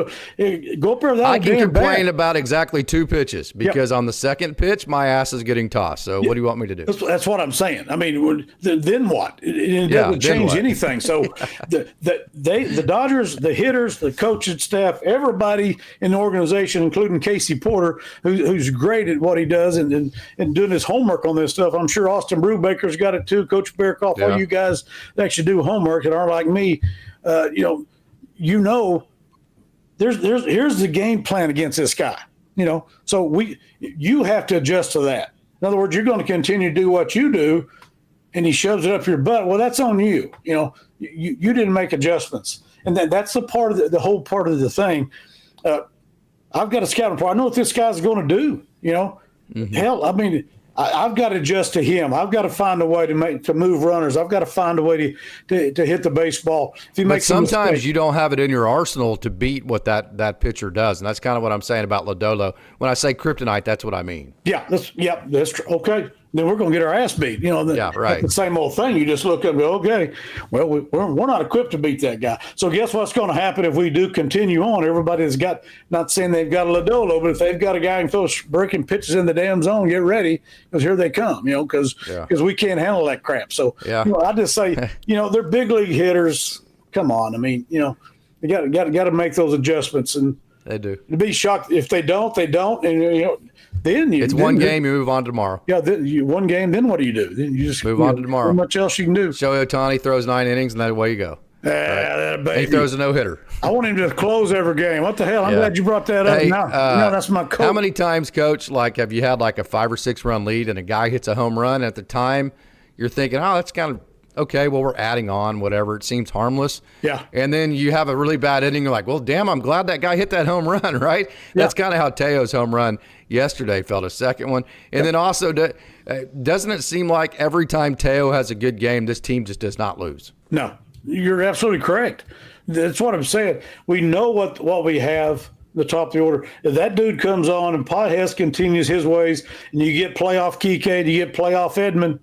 go up there without I a can damn complain bat. about exactly 2 pitches because on the second pitch, my ass is getting tossed. So what do you want me to do? That's what I'm saying. I mean, then what? It doesn't change anything. So the Dodgers, the hitters, the coaching staff, everybody in the organization, including Casey Porter, who's great at what he does and doing his homework on this stuff. I'm sure Austin Brubaker's got it too. Coach Bearcoff, all you guys that actually do homework and aren't like me, here's the game plan against this guy. So you have to adjust to that. In other words, you're going to continue to do what you do, and he shoves it up your butt. Well, that's on you. You didn't make adjustments, and that's the part of the whole part of the thing. I've got a scouting report. I know what this guy's going to do. Hell, I mean, I've got to adjust to him. I've got to find a way to move runners. I've got to find a way to hit the baseball. But sometimes you don't have it in your arsenal to beat what that pitcher does, and that's kind of what I'm saying about Lodolo. When I say kryptonite, that's what I mean. Yeah, that's true. Okay, then we're going to get our ass beat. Right. The same old thing. You just look up and go, okay, well, we're not equipped to beat that guy. So guess what's going to happen if we do continue on? Everybody's got, not saying they've got a Lodolo, but if they've got a guy who throws breaking pitches in the damn zone, get ready, because here they come, because we can't handle that crap. So I just say, they're big league hitters. Come on. I mean, you got to make those adjustments, and they do. To be shocked if they don't, and then it's one game, you move on to tomorrow. Yeah, one game, then what do? Then you just move on to tomorrow. Not much else you can do. Shohei Ohtani throws 9 innings, and that way you go. Baby. He throws a no-hitter. I want him to close every game. What the hell? I'm glad you brought that up. Hey, now that's my coach. How many times, Coach, have you had a 5 or 6 run lead and a guy hits a home run? At the time, you're thinking, oh, that's kind of okay, well, we're adding on, whatever. It seems harmless. Yeah. And then you have a really bad inning. You're like, well, damn, I'm glad that guy hit that home run, right? Yeah. That's kind of how Teo's home run yesterday felt, a second one. And then also, doesn't it seem like every time Teo has a good game, this team just does not lose? No, you're absolutely correct. That's what I'm saying. We know what we have. The top of the order. If that dude comes on and Pages continues his ways, and you get playoff Kike, you get playoff Edmund,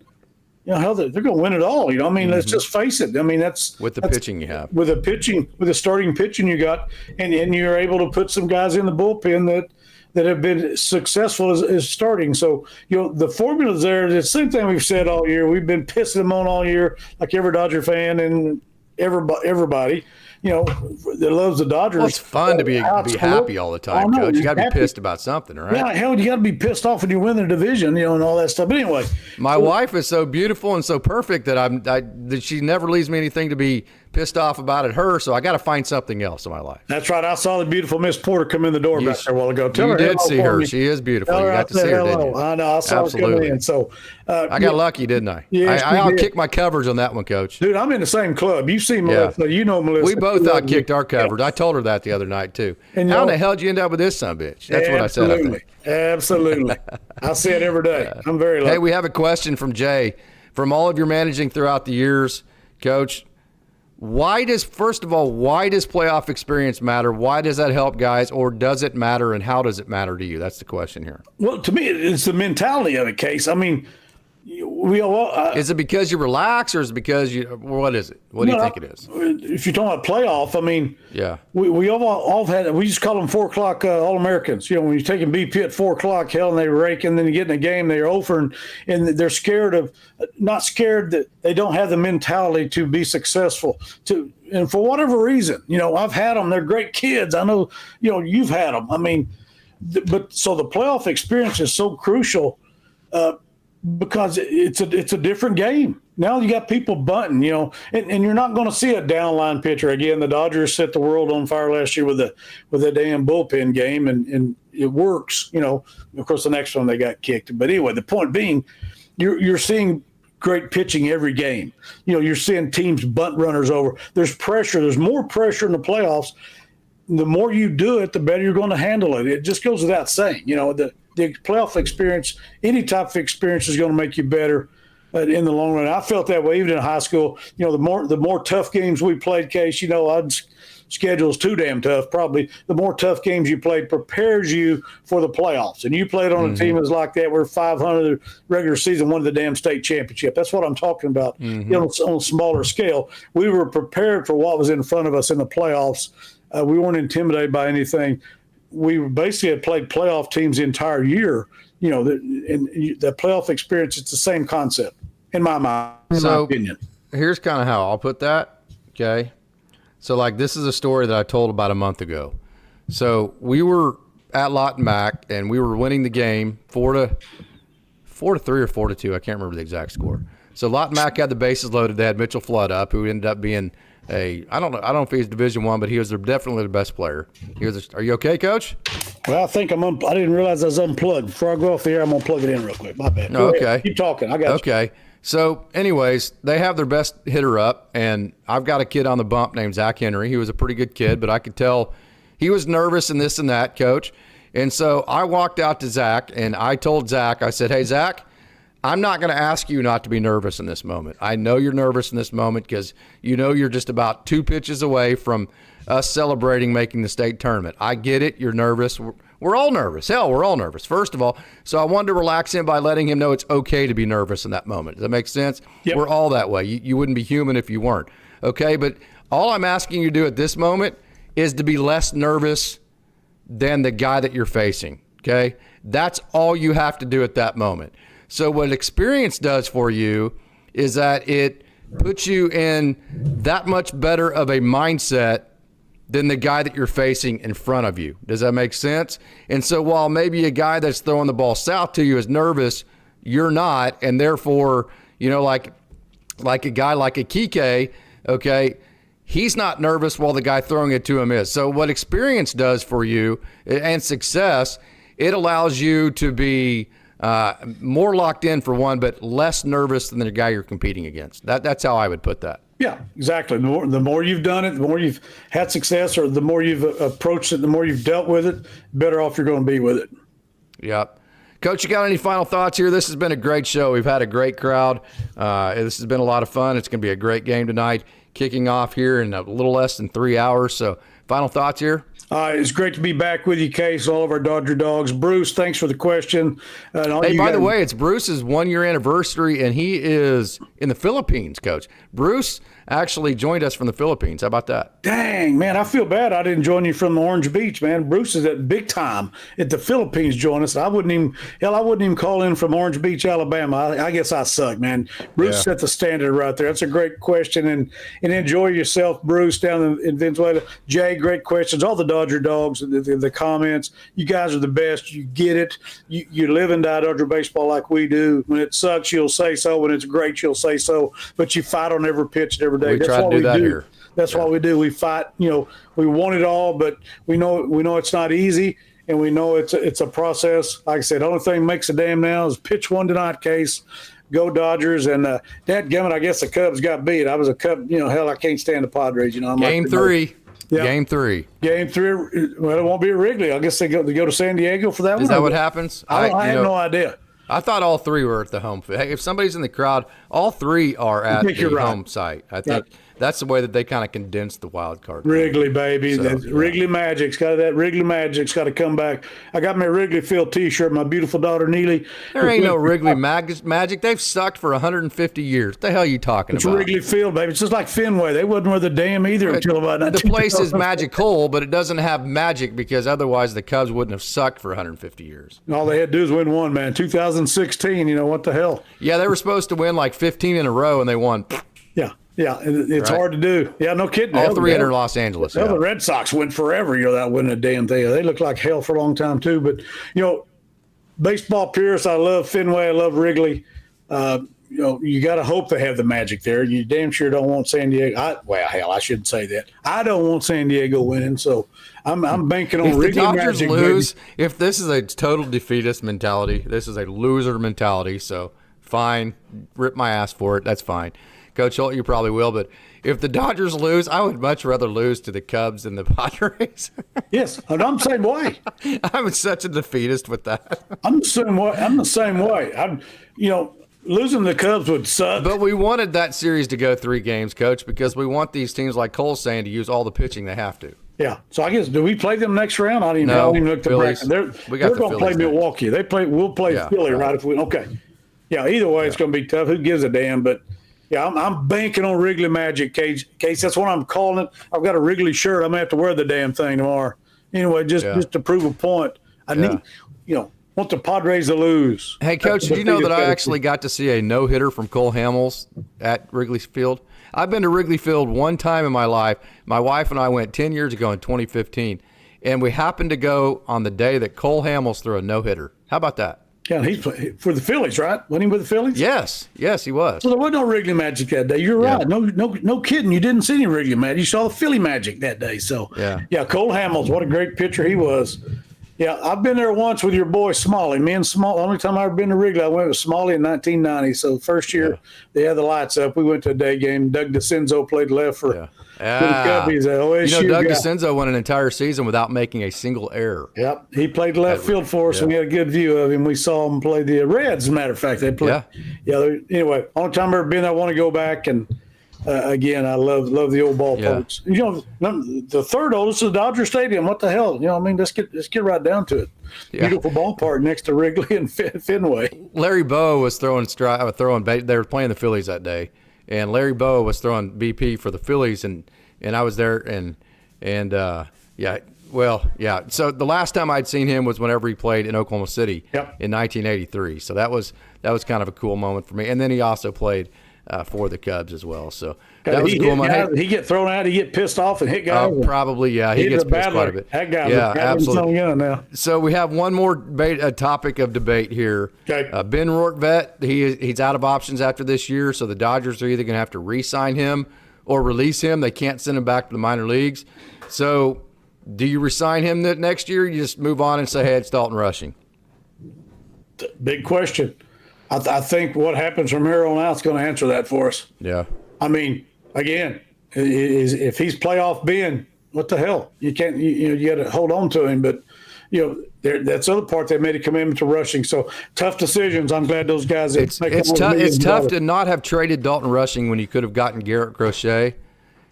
hell, they're going to win it all. I mean, let's just face it. I mean, that's with the pitching you have, with the starting pitching you got, and you're able to put some guys in the bullpen that have been successful as starting. So the formula's there. The same thing we've said all year. We've been pissing them on all year, like every Dodger fan and everybody. That loves the Dodgers. Well, it's fun to be happy all the time, Coach. You got to be pissed about something, right? Yeah, hell, you got to be pissed off when you win the division, and all that stuff. But anyway, my wife is so beautiful and so perfect that she never leaves me anything to be pissed off about at her. So I got to find something else in my life. That's right. I saw the beautiful Miss Porter come in the door back there a while ago. You did see her. She is beautiful. You got to see her, didn't you? I know. I saw her come in. So I got lucky, didn't I? Yeah, I'll kick my covers on that one, Coach. Dude, I'm in the same club. You see Melissa. You know Melissa. We both outkicked our covers. I told her that the other night too. And how in the hell did you end up with this son of a bitch? That's what I said. I think. Absolutely. I see it every day. I'm very lucky. Hey, we have a question from Jay. From all of your managing throughout the years, Coach, why does playoff experience matter? Why does that help guys, or does it matter, and how does it matter to you? That's the question here. Well, to me, it's the mentality of the case. I mean, is it because you relax, or is it because what is it? What do you think it is? If you're talking about playoff, I mean, yeah, we all had, we just call them 4 o'clock All-Americans. When you're taking BP at 4 o'clock, hell, and they rake, and then you get in a game, they're over, and they're not scared that they don't have the mentality to be successful. And for whatever reason, I've had them. They're great kids. I know, you've had them. I mean, but so the playoff experience is so crucial. Because it's a different game. Now you got people bunting, and you're not going to see a downline pitcher again. The Dodgers set the world on fire last year with a damn bullpen game, and it works. Of course, the next one they got kicked. But anyway, the point being, you're seeing great pitching every game. You're seeing teams bunt runners over. There's pressure. There's more pressure in the playoffs. The more you do it, the better you're going to handle it. It just goes without saying. the playoff experience, any type of experience is going to make you better in the long run. I felt that way even in high school. The more tough games we played, Case, I'd schedule's too damn tough. Probably the more tough games you played prepares you for the playoffs. And you played on a team that's like that. We're 500 regular season, won the damn state championship. That's what I'm talking about. On a smaller scale, we were prepared for what was in front of us in the playoffs. We weren't intimidated by anything. We basically had played playoff teams the entire year. The playoff experience, it's the same concept in my mind, in my opinion. Here's kind of how I'll put that. Okay. So, this is a story that I told about a month ago. So, we were at Lawton Mac, and we were winning the game 4-3 or 4-2. I can't remember the exact score. So, Lawton Mac had the bases loaded. They had Mitchell Flood up, who ended up being I don't know if he's Division I, but he was definitely the best player. Are you okay, Coach? Well, I think I didn't realize I was unplugged. Before I go off the air, I'm going to plug it in real quick. My bad. No, okay. Keep talking. I got you. Okay. So, anyways, they have their best hitter up, and I've got a kid on the bump named Zach Henry. He was a pretty good kid, but I could tell he was nervous and this and that, Coach. And so I walked out to Zach, and I told Zach, I said, hey, Zach, I'm not going to ask you not to be nervous in this moment. I know you're nervous in this moment because you're just about 2 pitches away from us celebrating making the state tournament. I get it. You're nervous. We're all nervous. Hell, we're all nervous, first of all. So I wanted to relax him by letting him know it's okay to be nervous in that moment. Does that make sense? Yep. We're all that way. You wouldn't be human if you weren't. Okay, but all I'm asking you to do at this moment is to be less nervous than the guy that you're facing. Okay? That's all you have to do at that moment. So what experience does for you is that it puts you in that much better of a mindset than the guy that you're facing in front of you. Does that make sense? And so while maybe a guy that's throwing the ball south to you is nervous, you're not, and therefore, like a guy like a Kike, okay, he's not nervous while the guy throwing it to him is. So what experience does for you and success, it allows you to be more locked in for one, but less nervous than the guy you're competing against. That's how I would put that. Yeah, exactly. The more you've done it, the more you've had success, or the more you've approached it, the more you've dealt with it, better off you're going to be with it. Yep. Coach, you got any final thoughts here? This has been a great show. We've had a great crowd. This has been a lot of fun. It's going to be a great game tonight, kicking off here in a little less than 3 hours. So final thoughts here? It's great to be back with you, Case, all of our Dodger dogs. Bruce, thanks for the question. Hey, by the way, it's Bruce's 1-year anniversary, and he is in the Philippines, Coach. Bruce actually joined us from the Philippines. How about that? Dang, man, I feel bad I didn't join you from the Orange Beach, man. Bruce is at big time at the Philippines joining us. I wouldn't even call in from Orange Beach, Alabama. I guess I suck, man. Bruce set the standard right there. That's a great question, and enjoy yourself, Bruce, down in Venezuela. Jay, great questions. All the Dodger dogs, the comments. You guys are the best. You get it. You live and die Dodger baseball like we do. When it sucks, you'll say so. When it's great, you'll say so. But you fight on every pitch and every day. We try to do that here. That's what we do. We fight. We want it all, but we know it's not easy, and we know it's a process. Like I said, the only thing that makes a damn now is pitch one tonight, Case. Go Dodgers. And dadgummit, I guess the Cubs got beat. I was a Cub. Hell, I can't stand the Padres. Game 3. Yeah. Game 3. Game 3. Well, it won't be at Wrigley. I guess they go to San Diego for that one. Is that what happens? I have no idea. I thought all 3 were at the home. Hey, if somebody's in the crowd, all 3 are at the home site. I think that's the way that they kind of condensed the wild card. Wrigley, baby. Wrigley Magic's got to come back. I got my Wrigley Field T-shirt. My beautiful daughter Neely. There ain't no Wrigley Magic. They've sucked for 150 years. What the hell are you talking about? It's Wrigley Field, baby. It's just like Fenway. They wasn't worth a damn either until about 19. The place is magical, but it doesn't have magic because otherwise the Cubs wouldn't have sucked for 150 years. All they had to do is win one, man. 2016. What the hell? Yeah, they were supposed to win like 15 in a row, and they won. Yeah, it's hard to do. Yeah, no kidding. All 3 enter Los Angeles. The Red Sox went forever, that wasn't a damn thing. They looked like hell for a long time, too. But, baseball purists, I love Fenway, I love Wrigley. You got to hope they have the magic there. You damn sure don't want San Diego. I shouldn't say that. I don't want San Diego winning, so I'm banking on Wrigley Dodgers magic. Lose, baby. If this is a total defeatist mentality, this is a loser mentality, so fine. Rip my ass for it. That's fine. Coach Holt, you probably will, but if the Dodgers lose, I would much rather lose to the Cubs than the Padres. Yes, and I'm the same way. I'm such a defeatist with that. I'm the same way. Losing the Cubs would suck. But we wanted that series to go 3 games, Coach, because we want these teams like Cole's saying to use all the pitching they have to. Yeah. So I guess, do we play them next round? I don't even look at the bracket. They're going to play Milwaukee. We'll play Philly, right? If we okay. Yeah. Either way, it's going to be tough. Who gives a damn? But yeah, I'm banking on Wrigley Magic, Case. That's what I'm calling it. I've got a Wrigley shirt. I'm gonna have to wear the damn thing tomorrow. Anyway, just to prove a point. I need, want the Padres to lose. Hey, Coach, did you know that I actually got to see a no-hitter from Cole Hamels at Wrigley Field? I've been to Wrigley Field one time in my life. My wife and I went 10 years ago in 2015, and we happened to go on the day that Cole Hamels threw a no-hitter. How about that? Yeah, he's for the Phillies, right? Wasn't he with the Phillies? Yes, he was. So there was no Wrigley Magic that day. You're right. No kidding. You didn't see any Wrigley Magic. You saw the Philly Magic that day. So Cole Hamels, what a great pitcher he was. Yeah, I've been there once with your boy Smalley. Me and Smalley, only time I've ever been to Wrigley, I went with Smalley in 1990. So first year they had the lights up. We went to a day game. Doug DeCenzo played left for the Cubbies. Doug DeCenzo went an entire season without making a single error. Yep, he played left field for us, and we had a good view of him. We saw him play the Reds, as a matter of fact. They played. Anyway, only time I've ever been, I want to go back and. Again, I love the old ballparks. The third oldest is Dodger Stadium. What the hell? Let's get right down to it. Beautiful ballpark next to Wrigley and Fenway. Larry Bowe was throwing. They were playing the Phillies that day, and Larry Bowe was throwing BP for the Phillies, and I was there, So the last time I'd seen him was whenever he played in Oklahoma City in 1983. So that was kind of a cool moment for me. And then he also played. For the Cubs as well. So that was a cool moment. He get thrown out, he get pissed off and hit guys. Probably, yeah. He gets pissed quite a bit. That guy absolutely. Now. So we have one more topic of debate here. Okay. Ben Rortvedt, he's out of options after this year, so the Dodgers are either going to have to re-sign him or release him. They can't send him back to the minor leagues. So do you re-sign him next year? Or you just move on and say, hey, it's Dalton Rushing? Big question. I think what happens from here on out is going to answer that for us. Yeah. I mean, again, if he's playoff Ben, what the hell? You can't. You got to hold on to him. But that's the other part they made a commitment to Rushing. So tough decisions. I'm glad those guys. It's tough to not have traded Dalton Rushing when you could have gotten Garrett Crochet,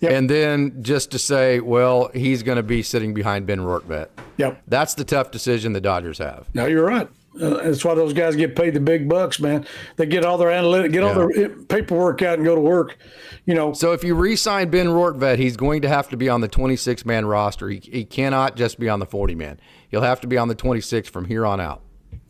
and then just to say, well, he's going to be sitting behind Ben Rortvedt. Yep. That's the tough decision the Dodgers have. No, you're right. That's why those guys get paid the big bucks, man. They get all their analytics, all their paperwork out and go to work, So if you re-sign Ben Rortvedt, he's going to have to be on the 26-man roster. He cannot just be on the 40-man. He'll have to be on the 26 from here on out.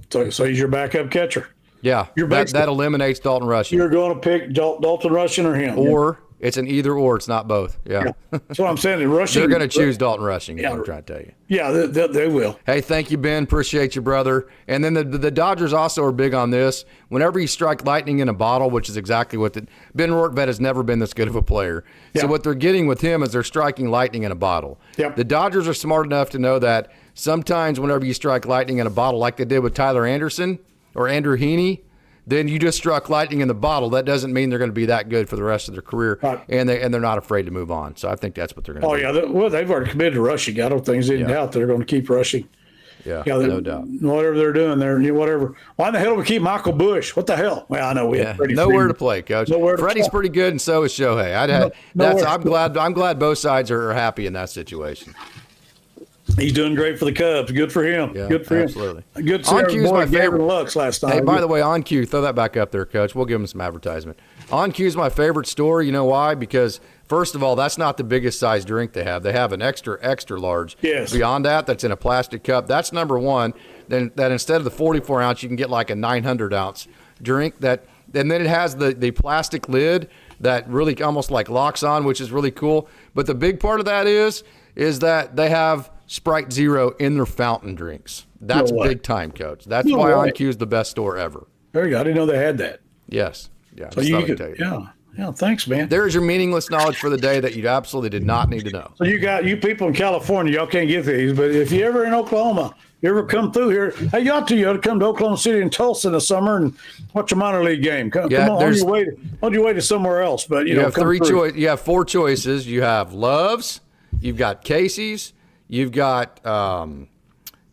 So he's your backup catcher. Yeah, that eliminates Dalton Rushing. You're going to pick Dalton Rushing or him. Or it's an either or. It's not both. Yeah. That's what I'm saying. Rushing. They're going to choose Dalton Rushing, is what I'm trying to tell you. Yeah, they will. Hey, thank you, Ben. Appreciate you, brother. And then the Dodgers also are big on this. Whenever you strike lightning in a bottle, which is exactly what Ben Rortvedt has never been this good of a player. So what they're getting with him is they're striking lightning in a bottle. Yep. The Dodgers are smart enough to know that sometimes whenever you strike lightning in a bottle, like they did with Tyler Anderson or Andrew Heaney, then you just struck lightning in the bottle. That doesn't mean they're going to be that good for the rest of their career, and they're not afraid to move on. So I think that's what they're going to do. Oh, yeah. They've already committed to Rushing. I don't think there's any doubt they're going to keep Rushing. Yeah, no doubt. Whatever they're doing, whatever. Why in the hell do we keep Michael Bush? What the hell? Well, I know we have Freddie. Nowhere to play, Coach. Freddie's pretty good, and so is Shohei. I'm glad both sides are happy in that situation. He's doing great for the Cubs. Good for him. Yeah, good for absolutely. Him. Good for him. my favorite. Lux last night. Hey, by the way, On Cue, throw that back up there, Coach. We'll give him some advertisement. On Cue is my favorite store. You know why? Because first of all, that's not the biggest size drink they have. They have an extra large. Yes. Beyond that, that's in a plastic cup. That's number one. Then that instead of the 44 ounce, you can get like a 900 ounce drink. And then it has the plastic lid that really almost like locks on, which is really cool. But the big part of that is that they have Sprite Zero in their fountain drinks. That's big time, Coach. That's why On Cue is the best store ever. There you go. I didn't know they had that. Yes. Yeah. So you could, yeah. Thanks, man. There's your meaningless knowledge for the day that you absolutely did not need to know. So you people in California, y'all can't get these, but if you're ever in Oklahoma, you ever come through here, hey, you ought to come to Oklahoma City and Tulsa in the summer and watch a minor league game. Come on your way to somewhere else. But you have you have 4 choices. You have Love's, you've got Casey's, you've got On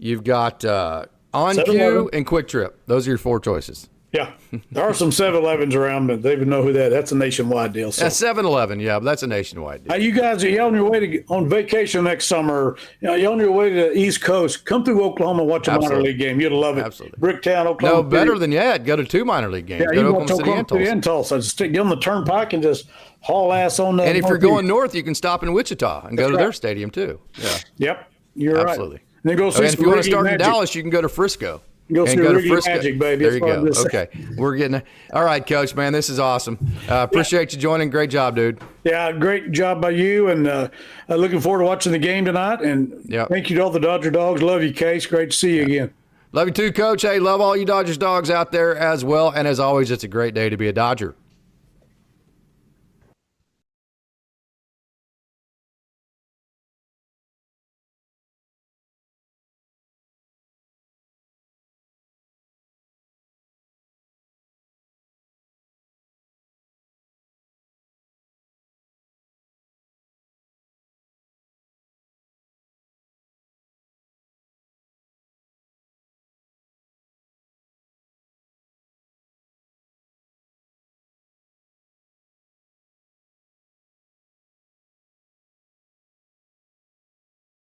Cue, and Quick Trip. Those are your 4 choices. Yeah, there are some 7-Elevens around, but they would know who that's a nationwide deal. So. That's 7-Eleven, yeah, but that's a nationwide deal. You guys, are you on your way on vacation next summer? You're on your way to the East Coast. Come through Oklahoma and watch a minor league game. You'll love it. Absolutely. Bricktown, Oklahoma. No, better than that. Go to 2 minor league games. Yeah, go you to go to Oklahoma City and Tulsa. Just get on the turnpike and just haul ass on the. And if you're going north, you can stop in Wichita and go to their stadium too. Yeah. Yep, you're absolutely. Right. And then go see. And if you want to start in Dallas, you can go to Frisco. Go see Frisco. Magic, baby. There you go. Okay. We're getting all right, Coach, man. This is awesome. Appreciate you joining. Great job, dude. Yeah, great job by you. And looking forward to watching the game tonight. And thank you to all the Dodger dogs. Love you, Case. Great to see you again. Love you too, Coach. Hey, love all you Dodgers dogs out there as well. And as always, it's a great day to be a Dodger.